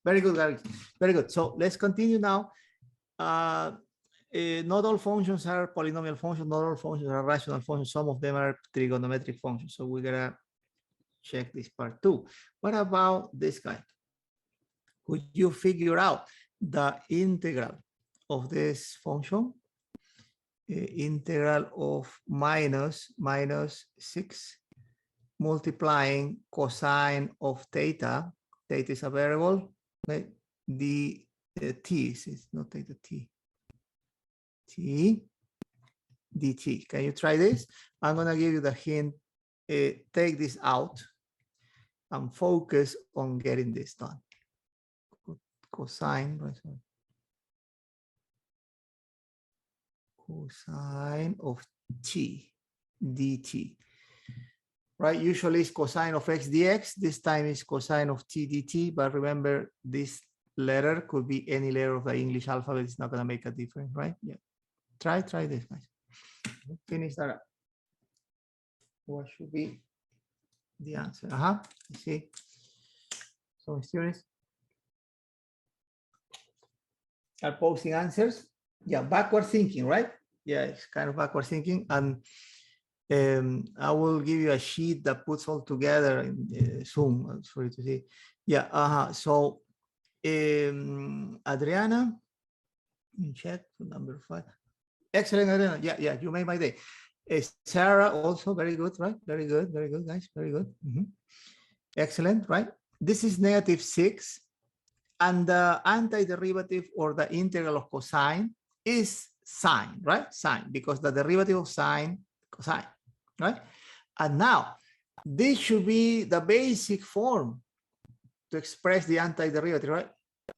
Very good, Gary. Very good. So let's continue now. Not all functions are polynomial functions. Not all functions are rational functions. Some of them are trigonometric functions. So we're gonna check this part too. What about this guy? Could you figure out the integral of this function? Integral of minus 6 multiplying cosine of theta. Theta is a variable. Right? The t is not theta t. T dt. Can you try this? I'm going to give you the hint. Take this out and focus on getting this done. Cosine, cosine of t dt. Right? Usually it's cosine of x dx. This time is cosine of t dt. But remember, this letter could be any letter of the English alphabet. It's not going to make a difference, right? Yeah. Try this, guys. Finish that up. What should be the answer? You see, some students are posting answers. Yeah, backward thinking, right? Yeah, it's kind of backward thinking. And I will give you a sheet that puts all together in Zoom for you to see. Yeah, so Adriana, check number 5. Excellent, Adriana. Yeah, you made my day. Sarah also very good, right? Very good, guys. Very good. Excellent, right? This is -6, and the antiderivative or the integral of cosine is sine, right? Sine, because the derivative of sine, cosine, right? And now this should be the basic form to express the antiderivative, right?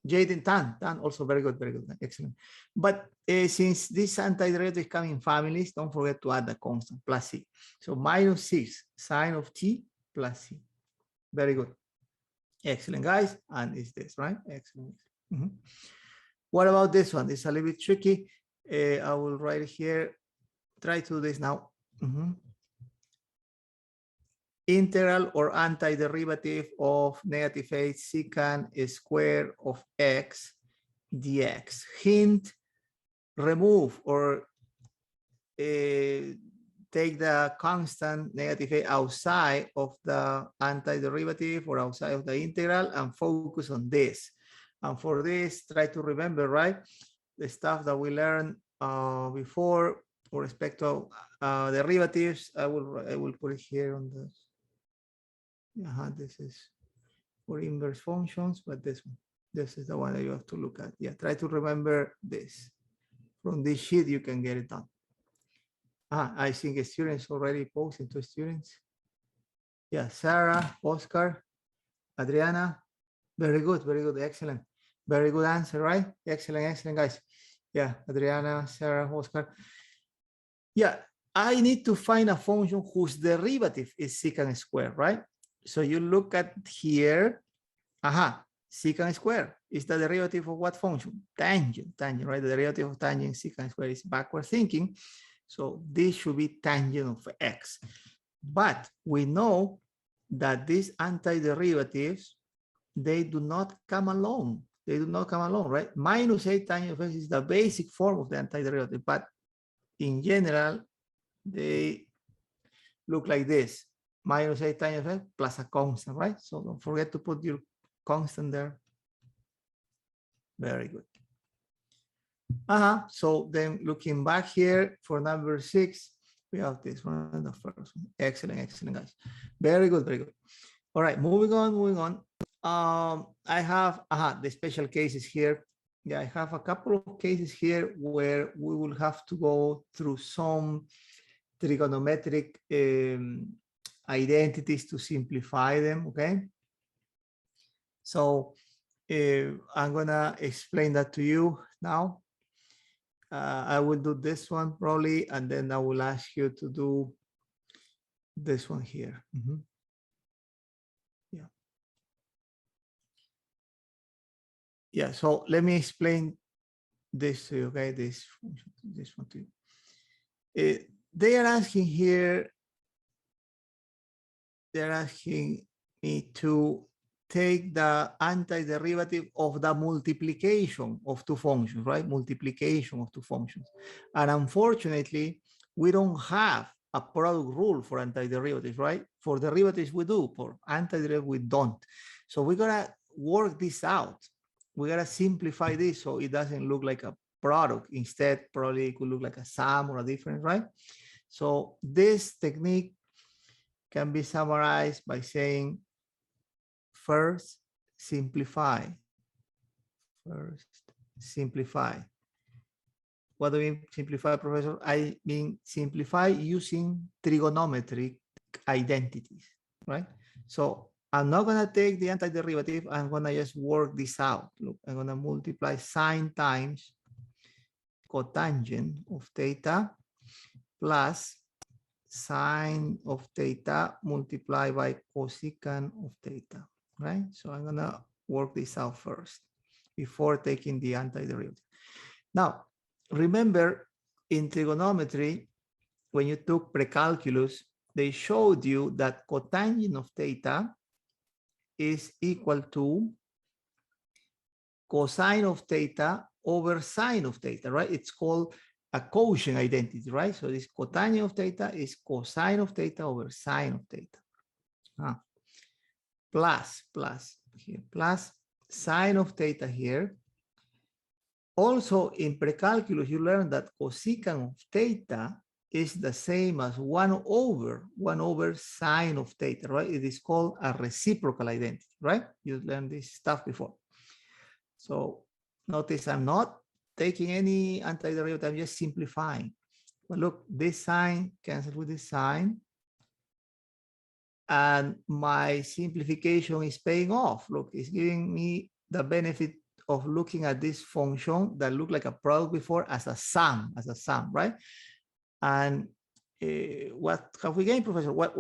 Jaden, tan also very good, excellent. But since this antiderivative is coming in families, don't forget to add the constant plus c. So -6 sine of t plus c. Very good. Excellent, guys. And it's this, right? Excellent. What about this one? This is a little bit tricky. I will write here. Try to do this now. Integral or antiderivative of -8 secant square of x dx. Hint, remove or take the constant -8 outside of the antiderivative or outside of the integral and focus on this. And for this, try to remember, right, the stuff that we learned before with respect to derivatives. I will put it here on this. This is for inverse functions, but this is the one that you have to look at. Yeah, try to remember this. From this sheet, you can get it done. I think students already posting to students. Yeah, Sarah, Oscar, Adriana. Very good, excellent. Very good answer, right? Excellent, guys. Yeah, Adriana, Sarah, Oscar. Yeah, I need to find a function whose derivative is secant squared, right? So you look at here, secant squared is the derivative of what function? Tangent, right? The derivative of tangent secant squared is backward thinking. So this should be tangent of x. But we know that these antiderivatives, they do not come alone. Right? -8 tangent of x is the basic form of the antiderivative, but in general, they look like this. -8 tangent of x plus a constant, right? So don't forget to put your constant there. Very good. So then looking back here for number 6, we have this one, the first one. Excellent, guys. Very good. All right, moving on. I have the special cases here. Yeah, I have a couple of cases here where we will have to go through some trigonometric identities to simplify them, okay? So I'm gonna explain that to you now. I will do this one probably, and then I will ask you to do this one here. Yeah. Yeah, so let me explain this to you, okay? This one to you. They are asking here, they're asking me to take the antiderivative of the multiplication of two functions, right? Multiplication of two functions. And unfortunately, we don't have a product rule for antiderivatives, right? For derivatives we do, for antiderivatives we don't. So we gotta work this out. We gotta simplify this so it doesn't look like a product. Instead, probably it could look like a sum or a difference, right? So this technique can be summarized by saying, first, simplify. First, simplify. What do I mean simplify, Professor? I mean simplify using trigonometric identities, right? So I'm not going to take the antiderivative. I'm going to just work this out. Look, I'm going to multiply sine times cotangent of theta plus sine of theta multiplied by cosecant of theta, right? So I'm gonna work this out first before taking the antiderivative. Now, remember in trigonometry, when you took precalculus, they showed you that cotangent of theta is equal to cosine of theta over sine of theta, right? It's called a quotient identity, right? So this cotangent of theta is cosine of theta over sine of theta. Plus here, plus sine of theta here. Also in precalculus, you learn that cosecant of theta is the same as 1 over sine of theta, right? It is called a reciprocal identity, right? You learned this stuff before. So notice I'm not taking any antiderivative, I'm just simplifying. But look, this sign cancels with this sign. And my simplification is paying off. Look, it's giving me the benefit of looking at this function that looked like a product before as a sum, right? And what have we gained, Professor? What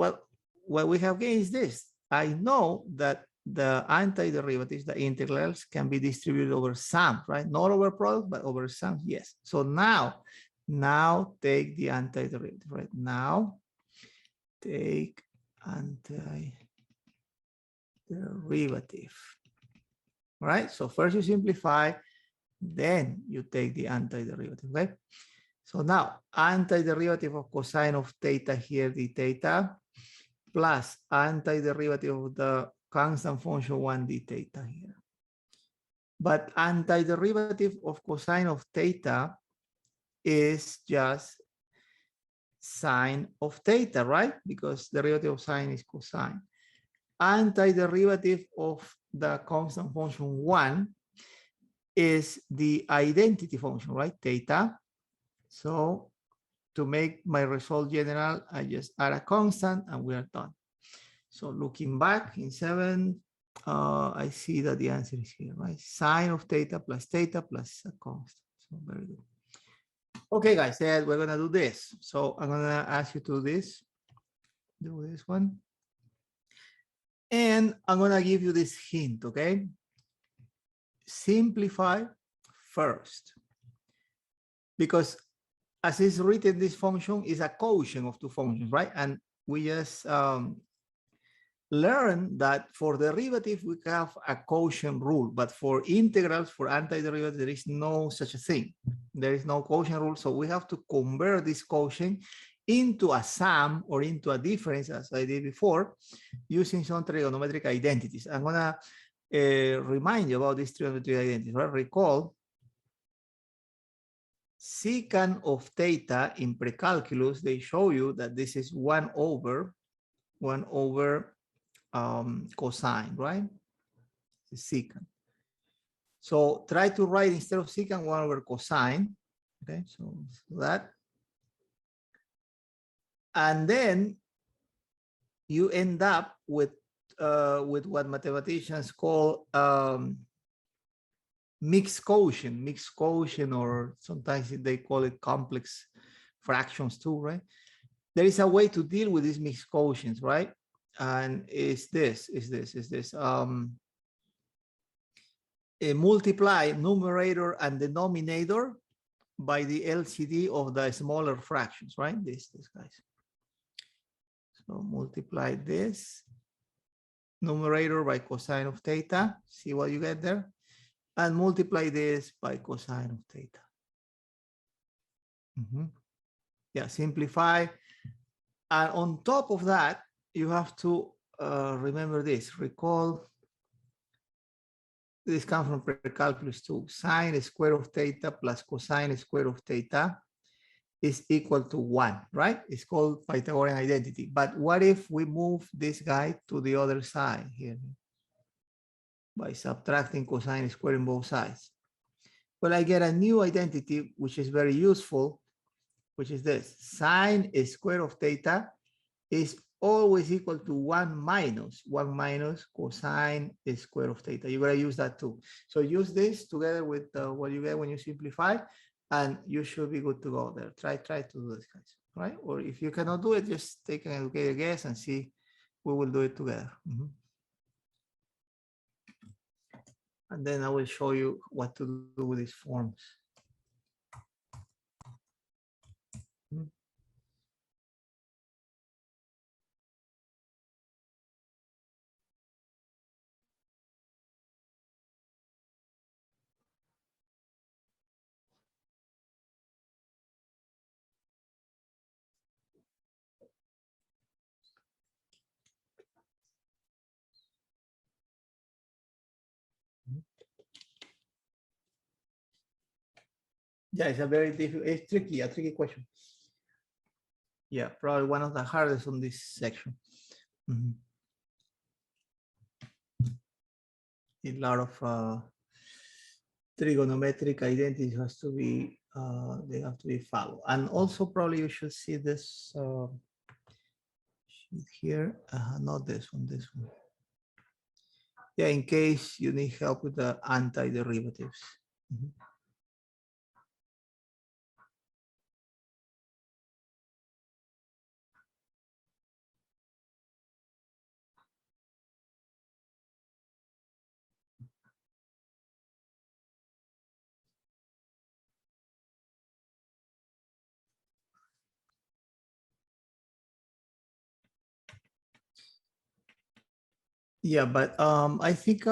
we have gained is this. I know that the antiderivatives, the integrals, can be distributed over sum, right? Not over product, but over sum, yes. So now take the antiderivative, right? Now take antiderivative, right? So first you simplify, then you take the antiderivative, right? So now antiderivative of cosine of theta here, d theta, plus antiderivative of the constant function 1 d theta here. But antiderivative of cosine of theta is just sine of theta, right? Because derivative of sine is cosine. Antiderivative of the constant function 1 is the identity function, right? Theta. So to make my result general, I just add a constant and we are done. So looking back in 7, I see that the answer is here, right? Sine of theta plus a constant. So very good. Okay, guys, we're gonna do this. So I'm gonna ask you to do this one. And I'm gonna give you this hint, okay? Simplify first. Because as is written, this function is a quotient of two functions, right? And we just learn that for derivative, we have a quotient rule, but for integrals, for antiderivative, there is no such a thing. There is no quotient rule, so we have to convert this quotient into a sum or into a difference, as I did before, using some trigonometric identities. I'm gonna remind you about these trigonometric identities, right? Recall, secant of theta in precalculus, they show you that this is 1 over cosine, right? Secant. So try to write instead of secant 1 over cosine. Okay, so that. And then you end up with what mathematicians call mixed quotient, or sometimes they call it complex fractions too, right? There is a way to deal with these mixed quotients, right? And multiply numerator and denominator by the LCD of the smaller fractions, right? This guys. So multiply this numerator by cosine of theta. See what you get there? And multiply this by cosine of theta. Yeah, simplify. And on top of that, you have to remember this. Recall, this comes from precalculus too. Sine square of theta plus cosine square of theta is equal to 1, right? It's called Pythagorean identity. But what if we move this guy to the other side here by subtracting cosine square in both sides? Well, I get a new identity, which is very useful, which is this. Sine square of theta is always equal to 1 minus cosine square of theta. You're going to use that too. So use this together with what you get when you simplify, and you should be good to go there. Try to do this, guys, right? Or if you cannot do it, just take an educated guess and see. We will do it together. And then I will show you what to do with these forms. Yeah, it's a very difficult, it's tricky, a tricky question. Yeah, probably one of the hardest on this section. A lot of trigonometric identities has to be, they have to be followed. And also probably you should see this sheet here, not this one, this one. Yeah, in case you need help with the antiderivatives. Yeah, but I think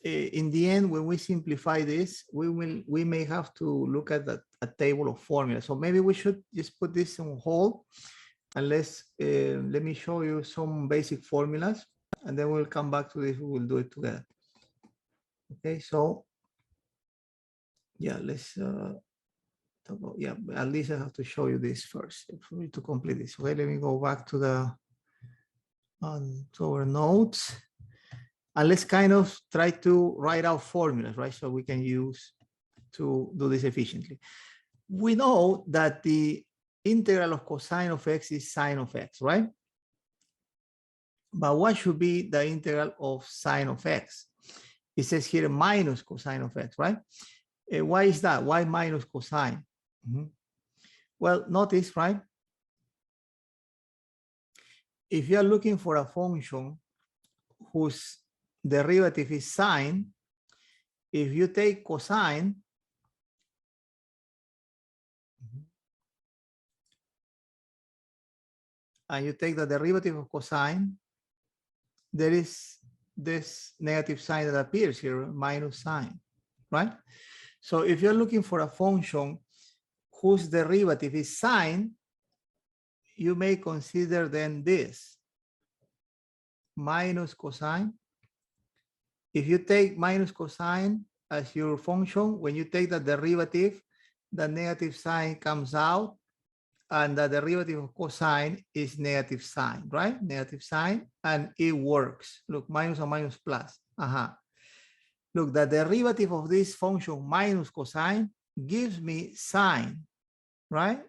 in the end, when we simplify this, we may have to look at a table of formulas. So maybe we should just put this on hold, and let me show you some basic formulas, and then we'll come back to this. We will do it together. Okay, so yeah, let's talk about, yeah, at least I have to show you this first for me to complete this. Okay, let me go back to to our notes. And let's kind of try to write out formulas, right? So we can use to do this efficiently. We know that the integral of cosine of x is sine of x, right? But what should be the integral of sine of x? It says here minus cosine of x, right? Why is that? Why minus cosine? Well, notice, right? If you are looking for a function whose derivative is sine, if you take cosine, and you take the derivative of cosine, there is this negative sign that appears here, minus sine, right? So if you're looking for a function whose derivative is sine, you may consider then this, minus cosine. If you take minus cosine as your function, when you take the derivative, the negative sign comes out, and the derivative of cosine is negative sign, right? Negative sign, and it works. Look, minus and minus plus. Look, the derivative of this function minus cosine gives me sine, right?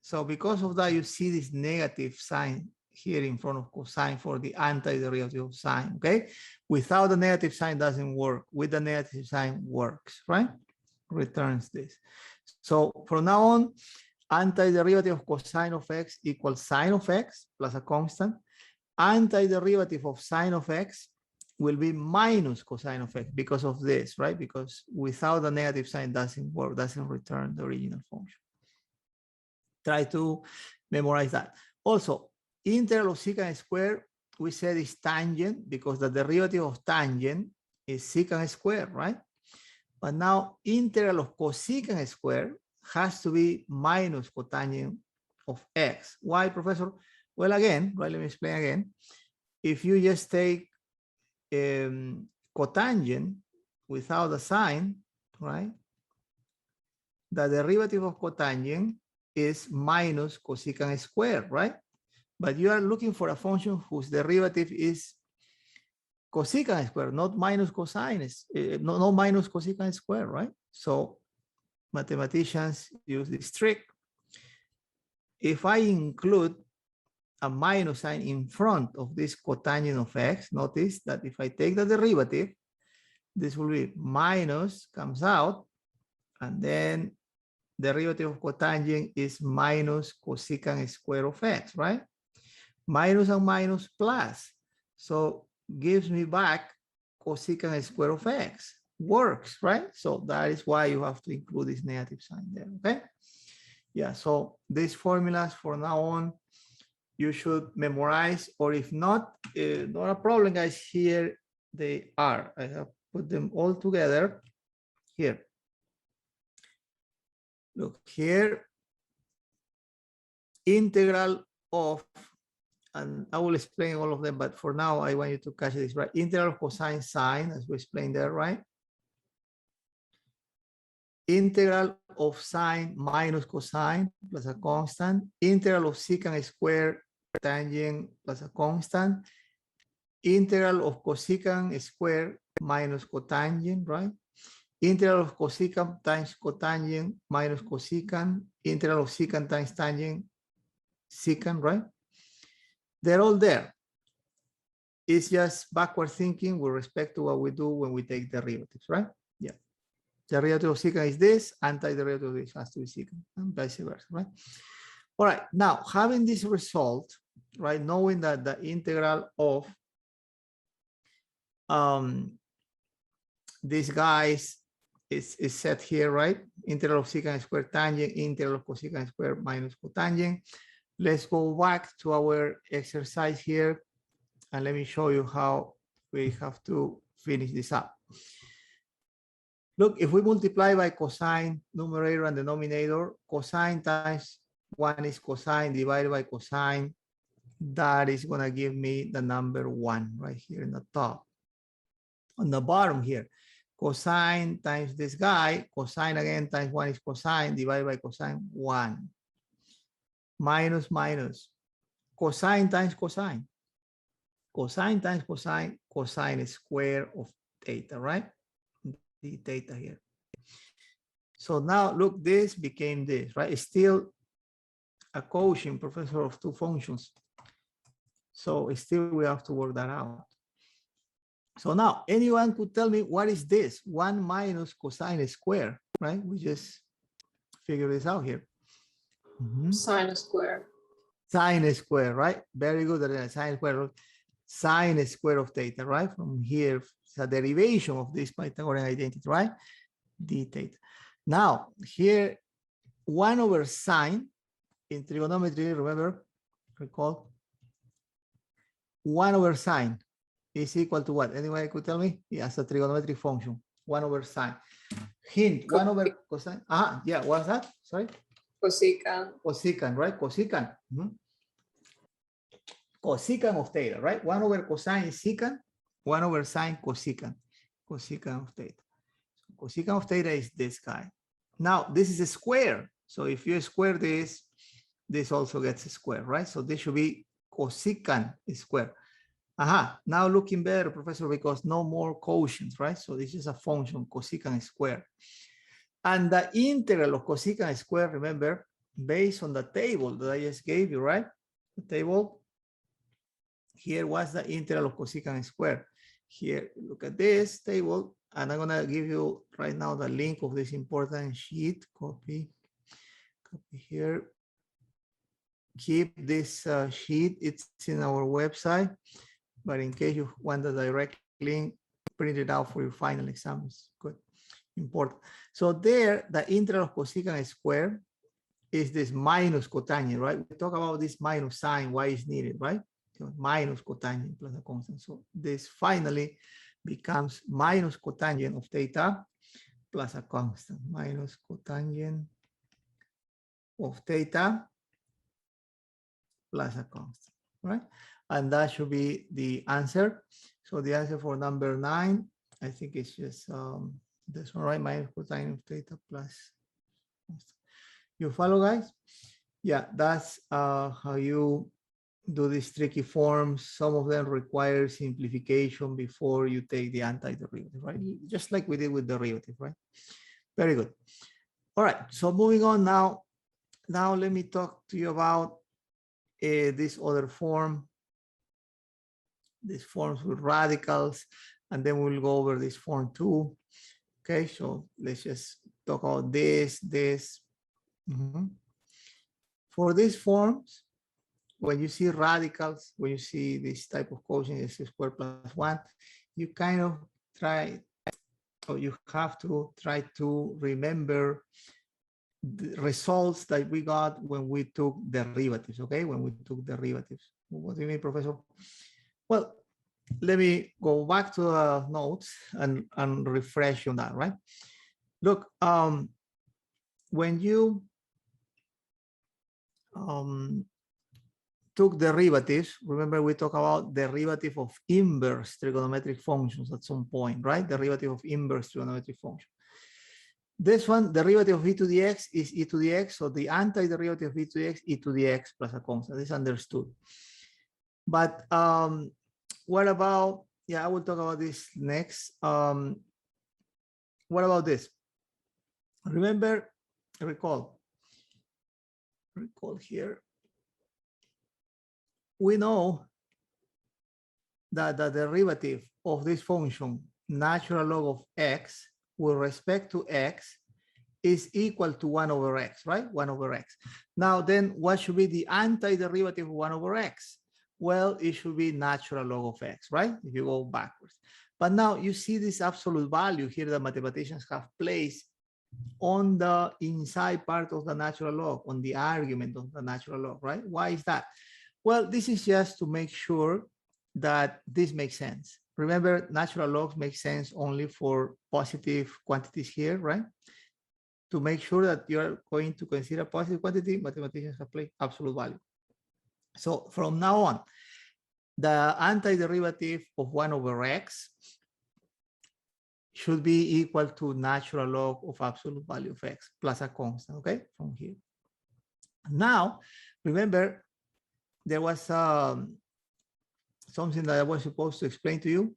So because of that, you see this negative sign here in front of cosine for the antiderivative of sine, okay? Without the negative sign doesn't work. With the negative sign works, right? Returns this. So from now on, antiderivative of cosine of x equals sine of x plus a constant. Antiderivative of sine of x will be minus cosine of x because of this, right? Because without the negative sign doesn't work, doesn't return the original function. Try to memorize that. Also, integral of secant squared, we said is tangent because the derivative of tangent is secant squared, right? But now integral of cosecant squared has to be minus cotangent of x. Why, Professor? Well, again, right, let me explain again. If you just take cotangent without the sign, right? The derivative of cotangent is minus cosecant squared, right? But you are looking for a function whose derivative is cosecant squared, not minus cosine, no minus cosecant squared, right? So mathematicians use this trick. If I include a minus sign in front of this cotangent of x, notice that if I take the derivative, this will be minus, comes out, and then derivative of cotangent is minus cosecant square of x, right? Minus and minus plus. So gives me back cosecant square of x. Works, right? So that is why you have to include this negative sign there, okay? Yeah, so these formulas for now on, you should memorize, or if not, not a problem, guys. Here they are. I have put them all together here. Look here, integral of, and I will explain all of them, but for now, I want you to catch this, right? Integral of cosine sine, as we explained there, right? Integral of sine minus cosine plus a constant. Integral of secant square tangent plus a constant. Integral of cosecant square minus cotangent, right? Integral of cosecant times cotangent minus cosecant. Integral of secant times tangent secant, right? They're all there. It's just backward thinking with respect to what we do when we take derivatives, right? Yeah. Derivative of secant is this, antiderivative of this has to be secant, and vice versa, right? All right, now having this result, right, knowing that the integral of these guys is set here, right? Integral of secant square tangent, integral of cosecant square minus cotangent. Let's go back to our exercise here, and let me show you how we have to finish this up. Look, if we multiply by cosine, numerator and denominator, cosine times 1 is cosine divided by cosine. That is going to give me the number 1 right here in the top. On the bottom here, cosine times this guy, cosine again times 1 is cosine divided by cosine 1. Minus, minus. Cosine times cosine. Cosine times cosine, cosine square of theta, right? The theta here. So now look, this became this, right? It's still a quotient, Professor, of two functions. So still we have to work that out. So now anyone could tell me what is this? 1 minus cosine square, right? We just figure this out here. Sine square. Sine square, right? Very good. Sine square. Sine square of theta, right? From here, it's a derivation of this Pythagorean identity, right? D theta. Now, here, 1 over sine in trigonometry, remember, recall, 1 over sine is equal to what? Anyone could tell me? Yes, a trigonometric function, 1 over sine. Hint, 1 over cosine. Ah, yeah, what's that? Sorry? Cosecant. Cosecant, right? Cosecant. Cosecant of theta, right? 1 over cosine is secant, 1 over sine cosecant. Cosecant of theta. So cosecant of theta is this guy. Now, this is a square. So if you square this also gets a square, right? So this should be cosecant square. Aha, now looking better, Professor, because no more quotients, right? So this is a function, cosecant square. And the integral of cosecant square, remember, based on the table that I just gave you, right? The table here was the integral of cosecant squared. Here, look at this table, and I'm gonna give you right now the link of this important sheet. Copy here. Keep this sheet, it's in our website, but in case you want the direct link, print it out for your final exams. Good, important. So there, the integral of cosecant squared is this minus cotangent, right? We talk about this minus sign, why it's needed, right? So minus cotangent plus a constant. So this finally becomes minus cotangent of theta plus a constant, minus cotangent of theta plus a constant, right? And that should be the answer. So the answer for number 9, I think it's just this one, right? Minus cotangent of theta plus constant. You follow, guys? Yeah, that's how you do these tricky forms. Some of them require simplification before you take the antiderivative, right? Just like we did with derivative, right? Very good. All right, so moving on now. Now let me talk to you about this other form, these forms with radicals, and then we'll go over this form too. Okay, so let's just talk about this. For these forms, when you see radicals, when you see this type of quotient x squared plus 1, you kind of try, or you have to try to remember the results that we got when we took derivatives, okay? When we took derivatives. What do you mean, Professor? Well, let me go back to the notes and refresh on that, right? Look, when you took derivatives, remember we talked about derivative of inverse trigonometric functions at some point, right? Derivative of inverse trigonometric function. This one, derivative of e to the x is e to the x, so the antiderivative of e to the x, e to the x plus a constant. This is understood. But what about, yeah, I will talk about this next. What about this? Remember, recall here. We know that the derivative of this function, natural log of x, with respect to x, is equal to 1 over x, right? 1 over x. Now, then what should be the antiderivative of 1 over x? Well, it should be natural log of x, right? If you go backwards. But now you see this absolute value here that mathematicians have placed on the inside part of the natural log, on the argument of the natural log, right? Why is that? Well, this is just to make sure that this makes sense. Remember, natural logs make sense only for positive quantities here, right? To make sure that you're going to consider positive quantity, mathematicians have placed absolute value. So from now on, the antiderivative of 1 over x should be equal to natural log of absolute value of x plus a constant, okay, from here. Now, remember, there was something that I was supposed to explain to you,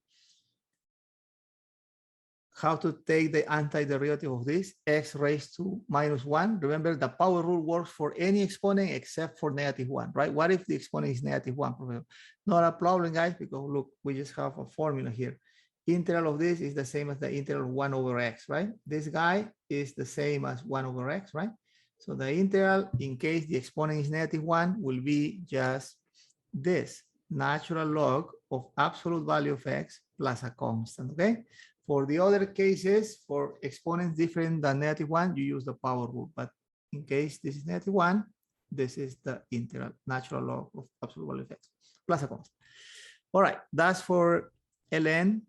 how to take the antiderivative of this, x raised to -1. Remember, the power rule works for any exponent except for -1, right? What if the exponent is -1? Not a problem, guys, because look, we just have a formula here. Integral of this is the same as the integral of 1 over x, right? This guy is the same as 1 over x, right? So the integral, in case the exponent is -1, will be just this, natural log of absolute value of x plus a constant, okay? For the other cases, for exponents different than -1, you use the power rule. But in case this is -1, this is the integral, natural log of absolute value of x plus a constant. All right, that's for ln.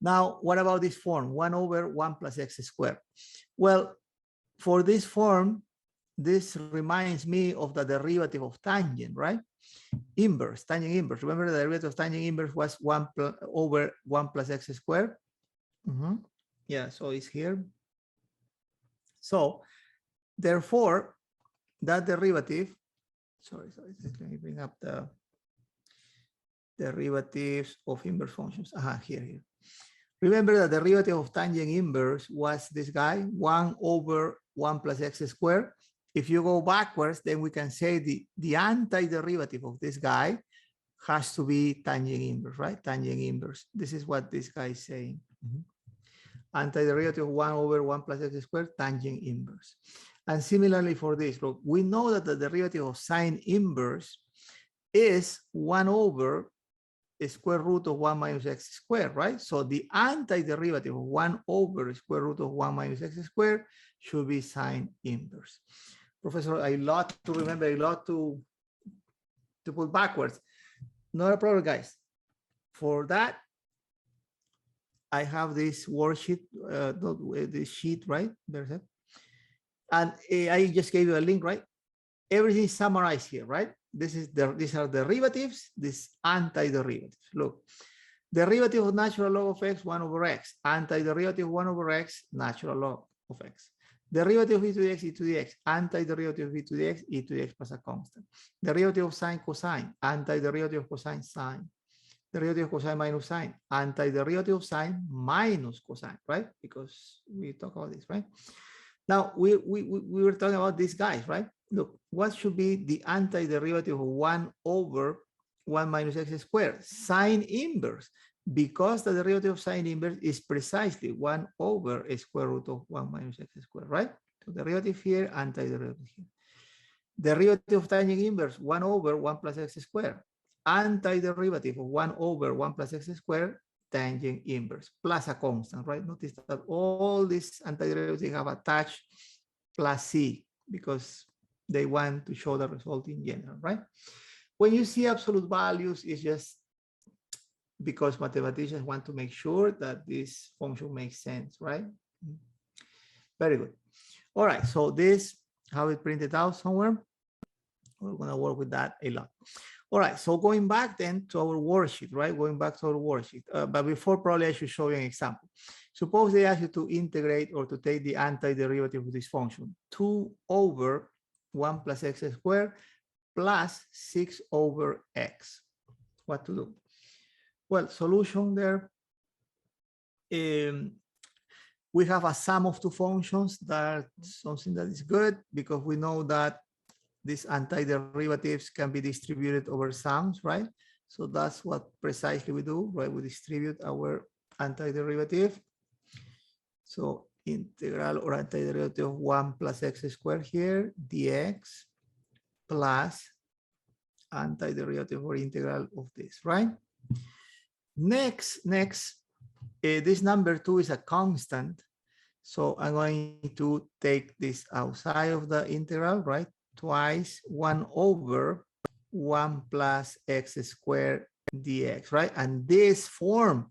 Now, what about this form, 1 over 1 plus x squared? Well, for this form, this reminds me of the derivative of tangent, right? Inverse, tangent inverse. Remember the derivative of tangent inverse was 1 over 1 plus x squared? Yeah, so it's here. So, therefore, that derivative, sorry, let me bring up the derivatives of inverse functions. Here. Remember the derivative of tangent inverse was this guy, 1 over 1 plus x squared. If you go backwards, then we can say the antiderivative of this guy has to be tangent inverse, right? Tangent inverse. This is what this guy is saying. Antiderivative of 1 over 1 plus x squared, tangent inverse. And similarly for this, look, we know that the derivative of sine inverse is 1 over square root of 1 minus x squared, right? So the antiderivative of 1 over square root of 1 minus x squared should be sine inverse. Professor, a lot to remember, a lot to put backwards. Not a problem, guys. For that, I have this worksheet, this sheet, right? There's it. And I just gave you a link, right? Everything is summarized here, right? These are derivatives, this antiderivatives. Look, derivative of natural log of x, 1 over x. Antiderivative 1 over x, natural log of x. Derivative of e to the x, e to the x. Antiderivative of e to the x, e to the x plus a constant. Derivative of sine, cosine. Antiderivative of cosine, sine. Derivative of cosine minus sine. Antiderivative of sine minus cosine, right? Because we talk about this, right? Now, we were talking about these guys, right? Look, what should be the antiderivative of 1 over 1 minus x squared? Sine inverse, because the derivative of sine inverse is precisely 1 over a square root of 1 minus x squared, right? So derivative here, antiderivative here. Derivative of tangent inverse, 1 over 1 plus x squared. Antiderivative of 1 over 1 plus x squared, tangent inverse, plus a constant, right? Notice that all these antiderivatives have attached plus c, because they want to show the result in general, right? When you see absolute values, it's just because mathematicians want to make sure that this function makes sense, right? Very good. All right, so this, have it printed out somewhere. We're gonna work with that a lot. All right, so going back then to our worksheet, right? Going back to our worksheet. But before, probably I should show you an example. Suppose they ask you to integrate or to take the antiderivative of this function, 2 over 1 plus x squared plus 6 over x. What to do? Well, solution there. We have a sum of two functions. That's something that is good because we know that these antiderivatives can be distributed over sums, right? So that's what precisely we do, right? We distribute our antiderivative. So integral or antiderivative of 1 plus x squared here, dx, plus antiderivative or integral of this, right? Next, this number 2 is a constant. So I'm going to take this outside of the integral, right? Twice 1 over 1 plus x squared dx, right? And this form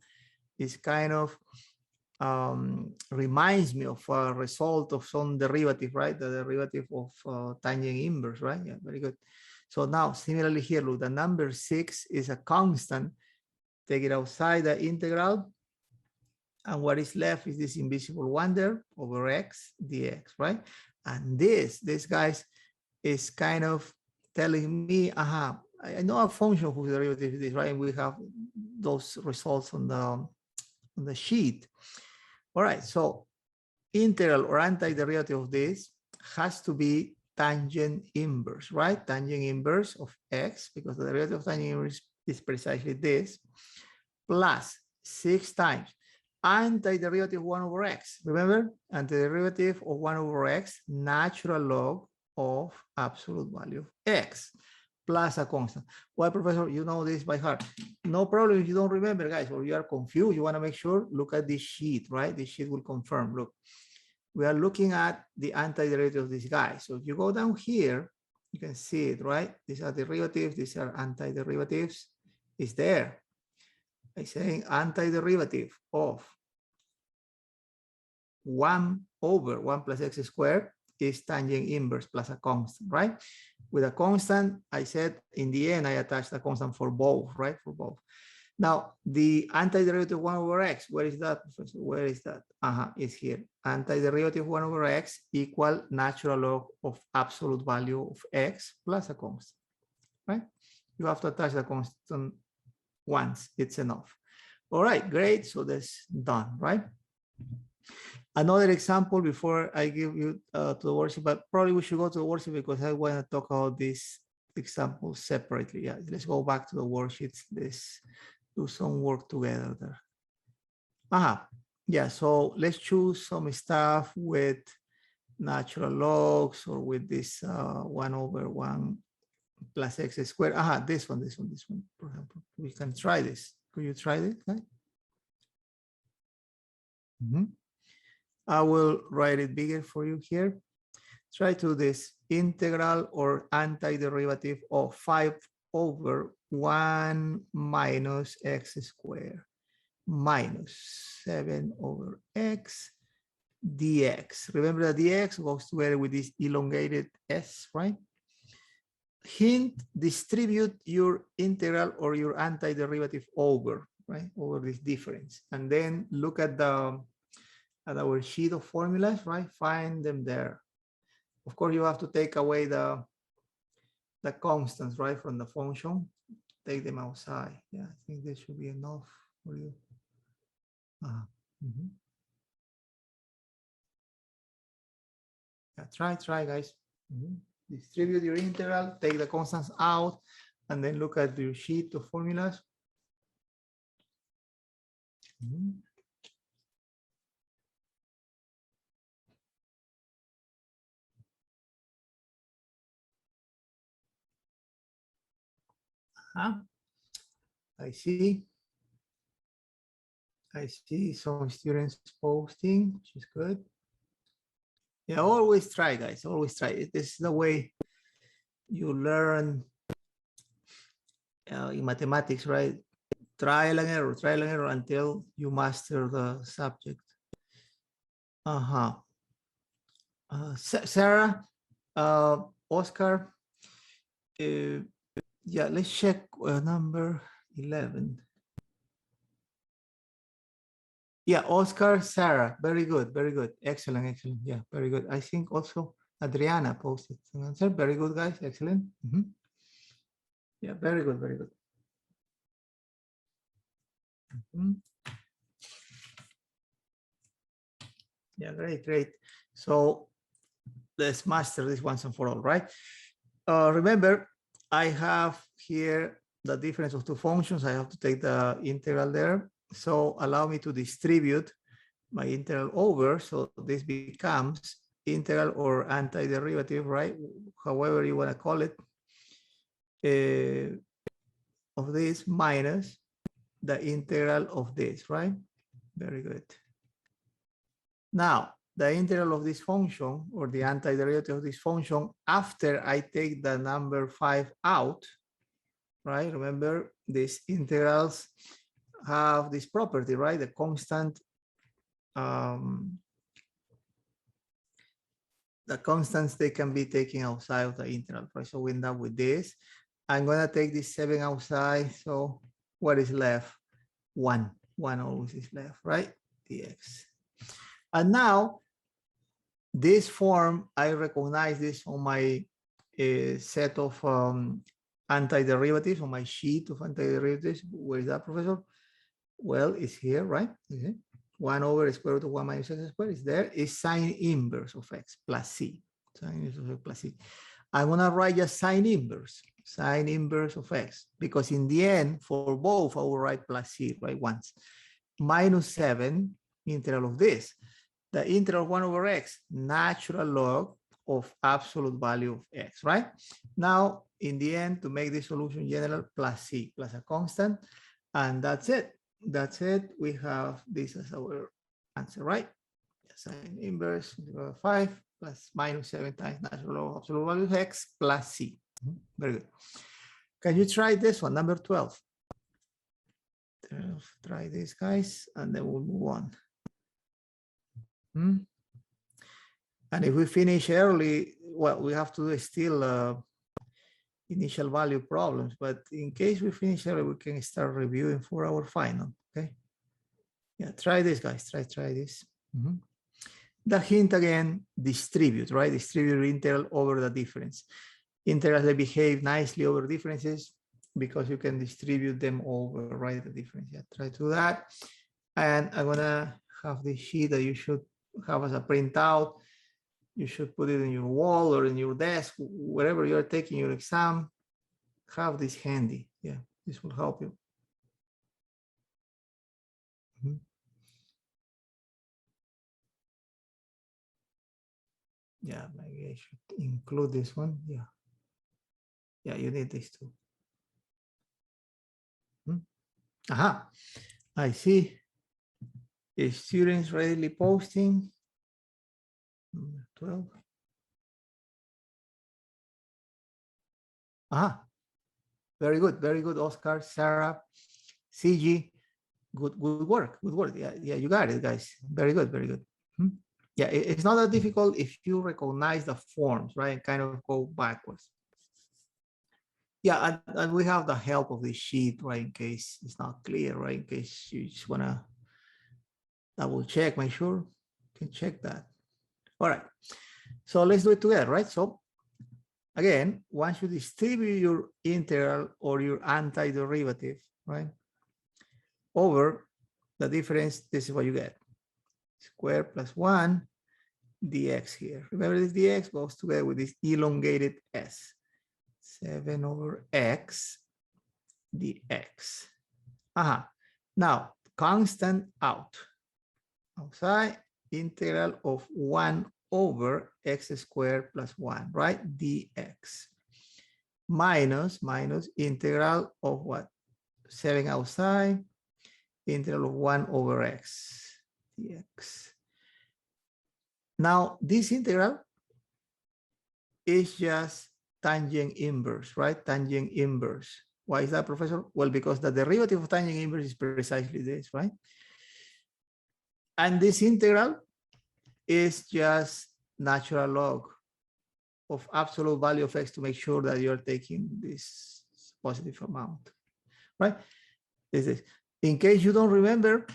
is kind of reminds me of a result of some derivative, right? The derivative of tangent inverse, right? Yeah, very good. So now, similarly here, look, the number 6 is a constant. Take it outside the integral. And what is left is this invisible 1 there over x dx, right? And this guys, is kind of telling me, I know a function whose derivative is this, right? And we have those results on the sheet. All right, so integral or antiderivative of this has to be tangent inverse, right? Tangent inverse of x, because the derivative of tangent inverse is precisely this, plus 6 times antiderivative 1 over x. Remember, antiderivative of 1 over x, natural log of absolute value of x, plus a constant. Why, Professor, you know this by heart? No problem if you don't remember, guys, or you are confused. You want to make sure, look at this sheet, right? This sheet will confirm. Look, we are looking at the antiderivative of this guy. So if you go down here, you can see it, right? These are derivatives, these are antiderivatives. It's there. I'm saying antiderivative of 1 over 1 plus x squared is tangent inverse plus a constant, right? With a constant, I said in the end, I attached a constant for both, right? For both. Now, the antiderivative 1 over x, where is that? Where is that? It's here. Antiderivative 1 over x equal natural log of absolute value of x plus a constant, right? You have to attach the constant once, it's enough. All right, great. So that's done, right? Another example before I give you to the worksheet, but probably we should go to the worksheet because I want to talk about this examples separately. Yeah, let's go back to the worksheets. Let's do some work together there. Yeah, so let's choose some stuff with natural logs or with this 1/1 plus x squared. This one, for example. We can try this. Could you try this, guys? I will write it bigger for you here. Try to this integral or antiderivative of 5/1 minus x squared minus 7/x dx. Remember that dx goes together with this elongated s, right? Hint, distribute your integral or your antiderivative over, right? Over this difference. And then look at our sheet of formulas, right? Find them there. Of course, you have to take away the constants, right, from the function. Take them outside. Yeah, I think this should be enough for you. Yeah, try, guys. Distribute your integral, take the constants out, and then look at your sheet of formulas. I see some students posting, which is good. Yeah, always try, guys, always try. This is the way you learn in mathematics, right? Trial and error until you master the subject. Sarah, Oscar, yeah, let's check number 11. Yeah, Oscar, Sarah, very good, excellent. Yeah, very good. I think also Adriana posted an answer. Very good, guys, excellent. Yeah, very good. Yeah, great. So let's master this once and for all, right? Remember, I have here the difference of two functions. I have to take the integral there. So allow me to distribute my integral over. So this becomes integral or antiderivative, right? However you want to call it, of this minus the integral of this, right? Very good. Now, the integral of this function or the antiderivative of this function after I take the number 5 out, right? Remember, these integrals have this property, right? The constant, the constants, they can be taken outside of the integral, right? So we end up with this. I'm gonna take this 7 outside. So what is left? 1 always is left, right? Dx. And now this form, I recognize this on my set of antiderivatives, on my sheet of antiderivatives. Where is that, Professor? Well, it's here, right? 1 over square root of 1 minus x squared is there. Is sine inverse of x plus c. Sine inverse of x plus c. I'm gonna write just sine inverse of x, because in the end, for both, I will write plus c, right, once. Minus 7, integral of this. The integral of 1 over x, natural log of absolute value of x, right? Now, in the end, to make this solution general, plus c, plus a constant, and that's it. We have this as our answer, right? Sine inverse 5 plus minus 7 times natural log of absolute value of x plus c. Very good. Can you try this one, number 12? Try this, guys, and then we'll move on. And if we finish early, well, we have to do still initial value problems, but in case we finish early, we can start reviewing for our final, okay? Yeah, try this, guys, try this. The hint again, distribute, right? Distribute integral over the difference. Integrals, they behave nicely over differences because you can distribute them over, right? The difference. Yeah, try to do that. And I'm gonna have this sheet that you should have as a printout. You should put it in your wall or in your desk, wherever you're taking your exam. have this handy. Yeah, this will help you. Mhm. Yeah, maybe I should include this one. Yeah. Yeah, you need this too. Aha, I see. Students readily posting. 12. Aha, very good, Oscar, Sarah, CG. Good work, good work. Yeah, you got it, guys. Very good. Yeah, it's not that difficult if you recognize the forms, right? Kind of go backwards. Yeah, and we have the help of the sheet, right? In case it's not clear, right? In case you just wanna double check, make sure you can check that. All right, so let's do it together, right? So again, once you distribute your integral or your antiderivative, right, over the difference, this is what you get. Square plus 1 dx here. Remember, this dx goes together with this elongated s. 7 over x dx. Now, constant out. Outside, integral of 1 over x squared plus 1, right? Dx. Minus integral of what? 7 outside, integral of 1 over x dx. Now, this integral is just tangent inverse, right? Tangent inverse. Why is that, Professor? Well, because the derivative of tangent inverse is precisely this, right? And this integral is just natural log of absolute value of x to make sure that you're taking this positive amount, right? This is, in case you don't remember,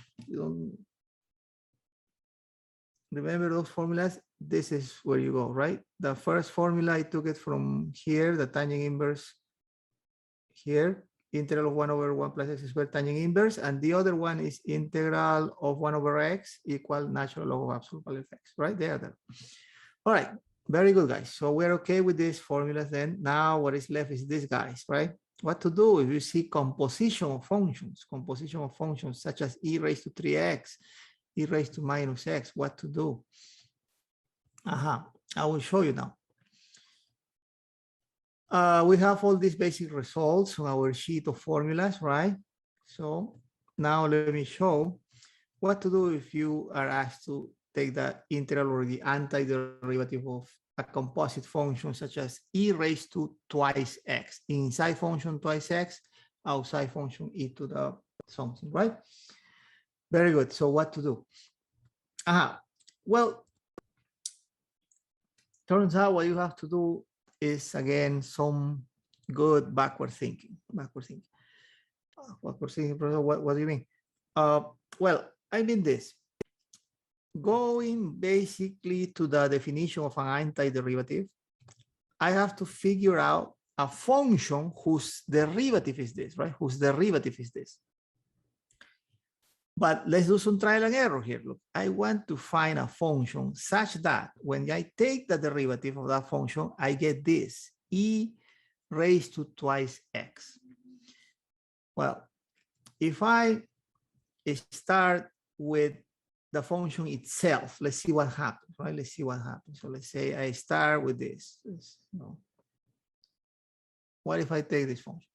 those formulas, this is where you go, right? The first formula, I took it from here, the tangent inverse here, integral of 1 over 1 plus x squared tangent inverse, and the other one is integral of 1 over x equal natural log of absolute value of x, right there. All right, very good, guys. So we're okay with these formulas then. Now what is left is this, guys, right? What to do if you see composition of functions such as e raised to 3x, e raised to minus x, what to do? I will show you now. We have all these basic results on our sheet of formulas, right? So now let me show what to do if you are asked to take the integral or the antiderivative of a composite function such as e raised to twice x. Inside function twice x, outside function e to the something, right? Very good. So what to do? Well, turns out what you have to do is, again, some good backward thinking. Backward thinking, what do you mean? Well, I mean this. Going basically to the definition of an antiderivative, I have to figure out a function whose derivative is this, right? Whose derivative is this. But let's do some trial and error here. Look, I want to find a function such that when I take the derivative of that function, I get this, e raised to twice x. Well, if I start with the function itself, let's see what happens, right? Let's see what happens. So let's say I start with this. What if I take this function?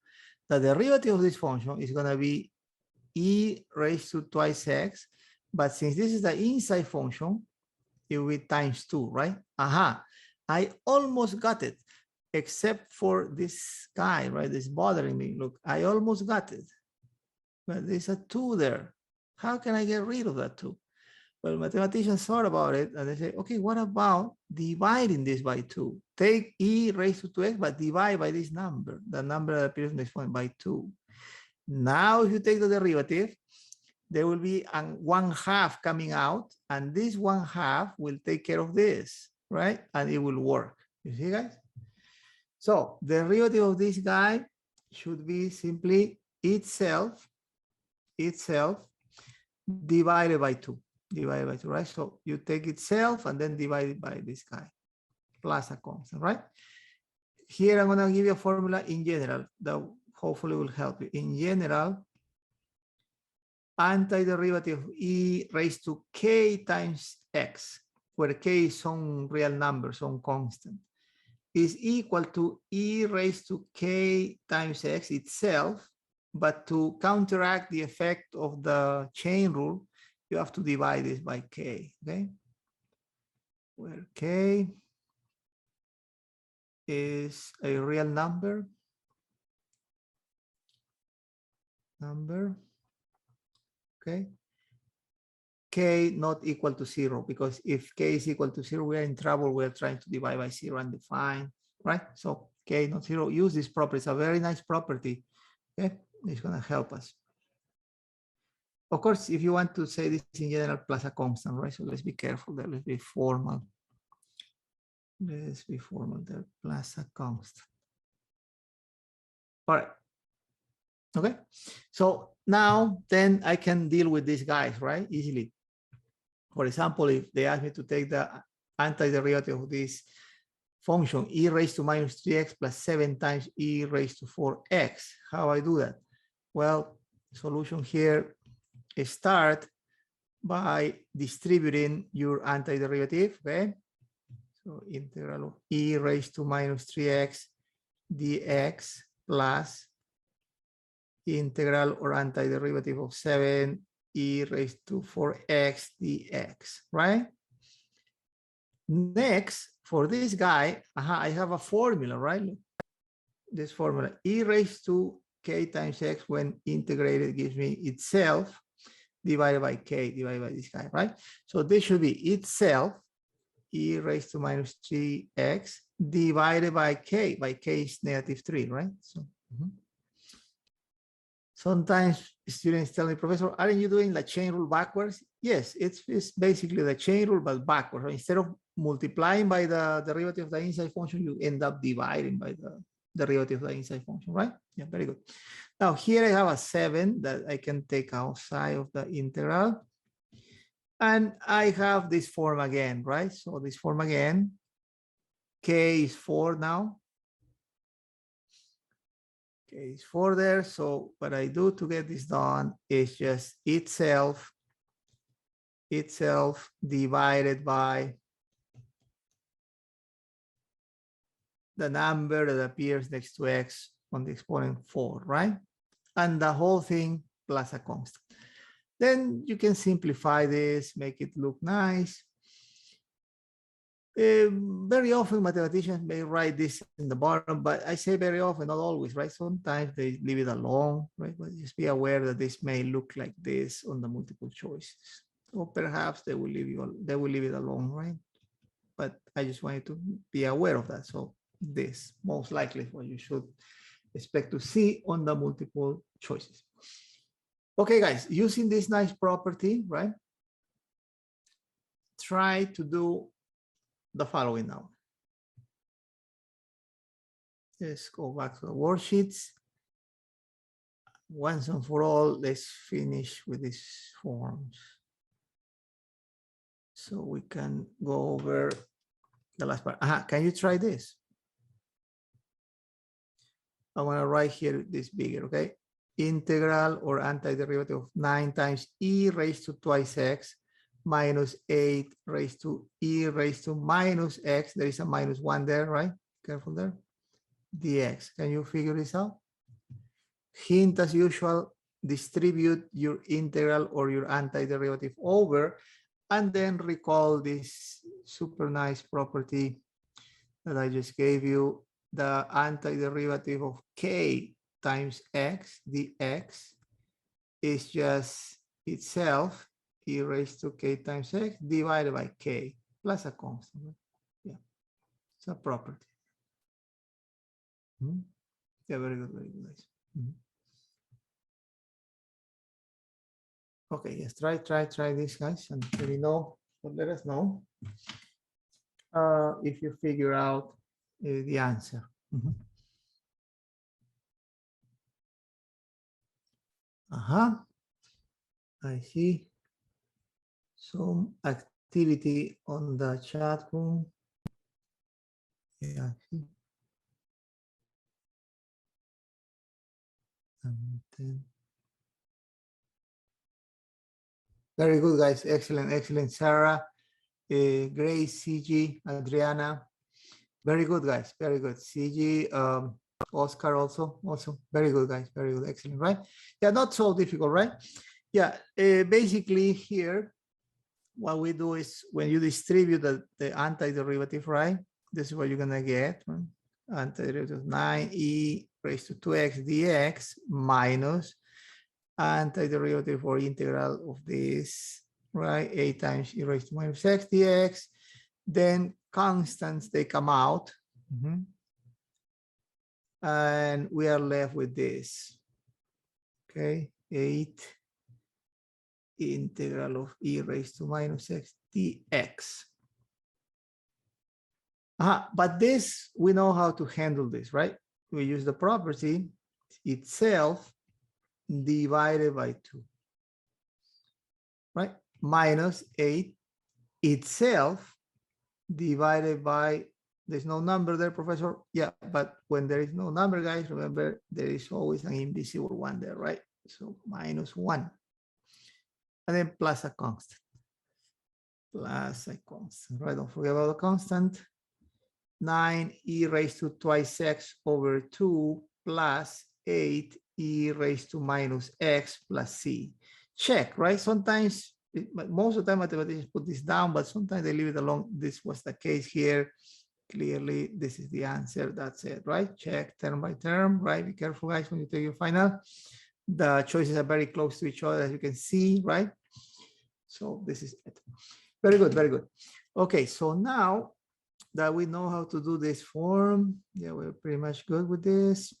The derivative of this function is going to be e raised to twice x, but since this is the inside function, it will be times 2, right? I almost got it, except for this guy, right? This bothering me. Look, I almost got it, but there's a 2 there. How can I get rid of that 2? Well, mathematicians thought about it and they say, okay, what about dividing this by 2? Take e raised to 2x, but divide by this number, the number that appears in this point, by 2. Now, if you take the derivative, there will be a 1/2 coming out, and this 1/2 will take care of this, right? And it will work. You see, guys? So the derivative of this guy should be simply itself divided by 2. Divided by 2, right? So you take itself and then divide it by this guy, plus a constant, right? here I'm gonna give you a formula in general that hopefully will help you. In general, antiderivative of e raised to k times x, where k is some real number, some constant, is equal to e raised to k times x itself, but to counteract the effect of the chain rule, you have to divide this by k, okay? Where k is a real number, okay? K not equal to 0, because if k is equal to 0, we are in trouble. We're trying to divide by 0 and define, right? So k not 0, use this property. It's a very nice property, okay? It's going to help us. Of course, if you want to say this in general plus a constant, right? So let's be careful there. Let's be formal. Let's be formal there, plus a constant. All right. Okay. So now then I can deal with these guys, right? Easily. For example, if they ask me to take the antiderivative of this function, e raised to minus 3x plus 7 times e raised to 4x, how I do that? Well, solution here is start by distributing your antiderivative, okay? So integral of e raised to minus 3x dx plus integral or antiderivative of 7 e raised to 4x dx, right? Next, for this guy, I have a formula, right? This formula, e raised to k times x when integrated gives me itself divided by k, divided by this guy, right? So this should be itself, e raised to minus 3x divided by k is negative 3, right? So sometimes students tell me, Professor, aren't you doing the chain rule backwards? Yes, it's basically the chain rule, but backwards. So instead of multiplying by the derivative of the inside function, you end up dividing by the derivative of the inside function, right? Yeah, very good. Now here I have a 7 that I can take outside of the integral. And I have this form again, right? So this form again, k is 4 now. K is 4 there. So what I do to get this done is just itself divided by the number that appears next to x on the exponent 4, right? And the whole thing plus a constant. Then you can simplify this, make it look nice. Very often mathematicians may write this in the bottom, but I say very often, not always, right? Sometimes they leave it alone, right? But just be aware that this may look like this on the multiple choices. Or perhaps they will leave it alone, right? But I just want you to be aware of that. So this most likely is what you should expect to see on the multiple choices. Okay, guys, using this nice property, right? Try to do the following now. Let's go back to the worksheets. Once and for all, let's finish with these forms. So we can go over the last part. Can you try this? I want to write here this bigger, okay? Integral or antiderivative of 9 times e raised to twice x minus 8 raised to e raised to minus x. There is a minus 1 there, right? Careful there. Dx. Can you figure this out? Hint as usual, distribute your integral or your antiderivative over, and then recall this super nice property that I just gave you. The antiderivative of k times x dx is just itself e raised to k times x divided by k plus a constant. Yeah, it's a property. Yeah, very good, very good. Okay, yes, try this, guys, and let me know. Let us know if you figure out the answer. I see some activity on the chat room. Yeah, Very good, guys. Excellent, excellent. Sarah, Grace, CG, Adriana. Very good, guys. Very good. CG, Oscar also very good, guys. Very good. Excellent, right? Yeah, not so difficult, right? Yeah, basically here, what we do is when you distribute the antiderivative, right? This is what you're gonna get. Right? Antiderivative 9e raised to 2x dx minus antiderivative or integral of this, right? A times e raised to minus x dx. Then constants, they come out. And we are left with this. Okay, 8 integral of e raised to minus x dx. But this, we know how to handle this, right? We use the property itself divided by 2, right? Minus 8 itself divided by, there's no number there, Professor. Yeah, but when there is no number, guys, remember, there is always an invisible one there, right? So minus 1. And then plus a constant. Plus a constant, right? Don't forget about the constant. 9e raised to twice x over 2 plus 8e raised to minus x plus c. Check, right? Sometimes, most of the time mathematicians put this down, but sometimes they leave it alone. This was the case here. Clearly, this is the answer. That's it, right? Check term by term, right? Be careful, guys, when you take your final. The choices are very close to each other, as you can see, right? So this is it. Very good, very good. Okay, so now that we know how to do this form, yeah, we're pretty much good with this.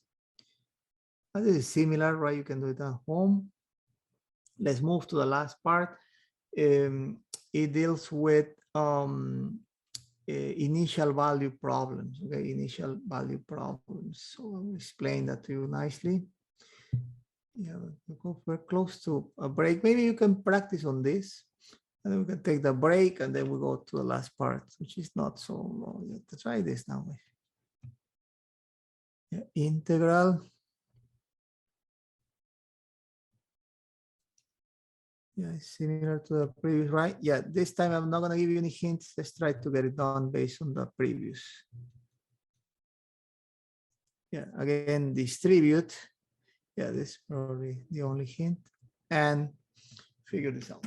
This is similar, right? You can do it at home. Let's move to the last part. It deals with initial value problems. Okay, initial value problems. So I'll explain that to you nicely. Yeah, we're close to a break. Maybe you can practice on this, and then we can take the break, and then we go to the last part, which is not so long. Let's try this now. Yeah, integral. Yeah, similar to the previous, right? Yeah, this time I'm not going to give you any hints. Let's try to get it done based on the previous. Yeah, again, distribute. Yeah, this is probably the only hint. And figure this out.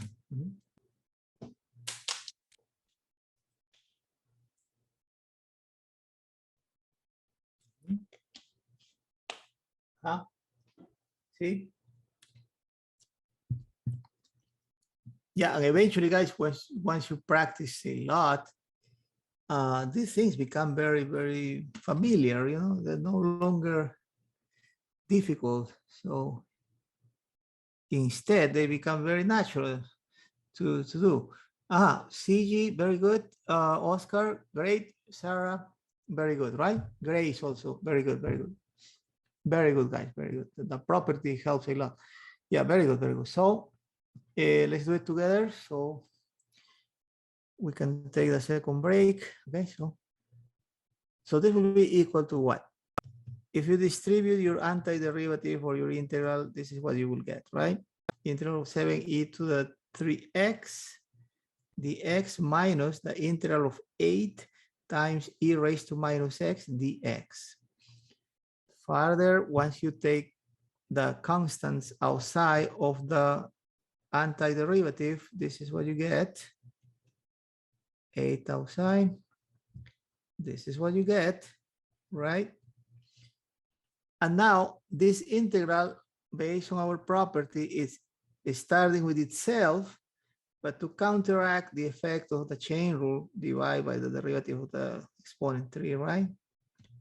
See? Yeah, and eventually, guys, once you practice a lot, these things become very, very familiar. You know, they're no longer difficult. So instead, they become very natural to do. CG, very good. Oscar, great. Sarah, very good, right? Grace also, very good, very good. Very good, guys, very good. The property helps a lot. Yeah, very good, very good. So let's do it together. So we can take the second break. Okay, so this will be equal to what? If you distribute your antiderivative or your integral, this is what you will get, right? Integral of 7e to the 3x dx minus the integral of 8 times e raised to minus x dx. Further, once you take the constants outside of the antiderivative, this is what you get. 8 outside. This is what you get, right? And now this integral, based on our property, is starting with itself, but to counteract the effect of the chain rule, divide by the derivative of the exponent 3, right?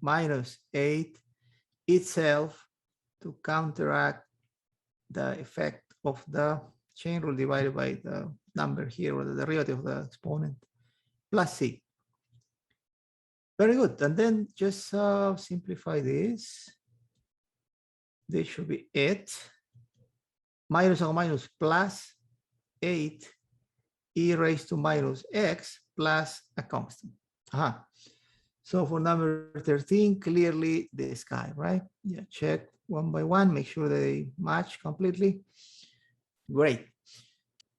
Minus 8 itself to counteract the effect of the chain rule divided by the number here, or the derivative of the exponent, plus c. Very good. And then just simplify this. This should be it. Minus and minus plus 8 e raised to minus x plus a constant. So for number 13, clearly the sky, right? Yeah, check one by one, make sure they match completely. Great.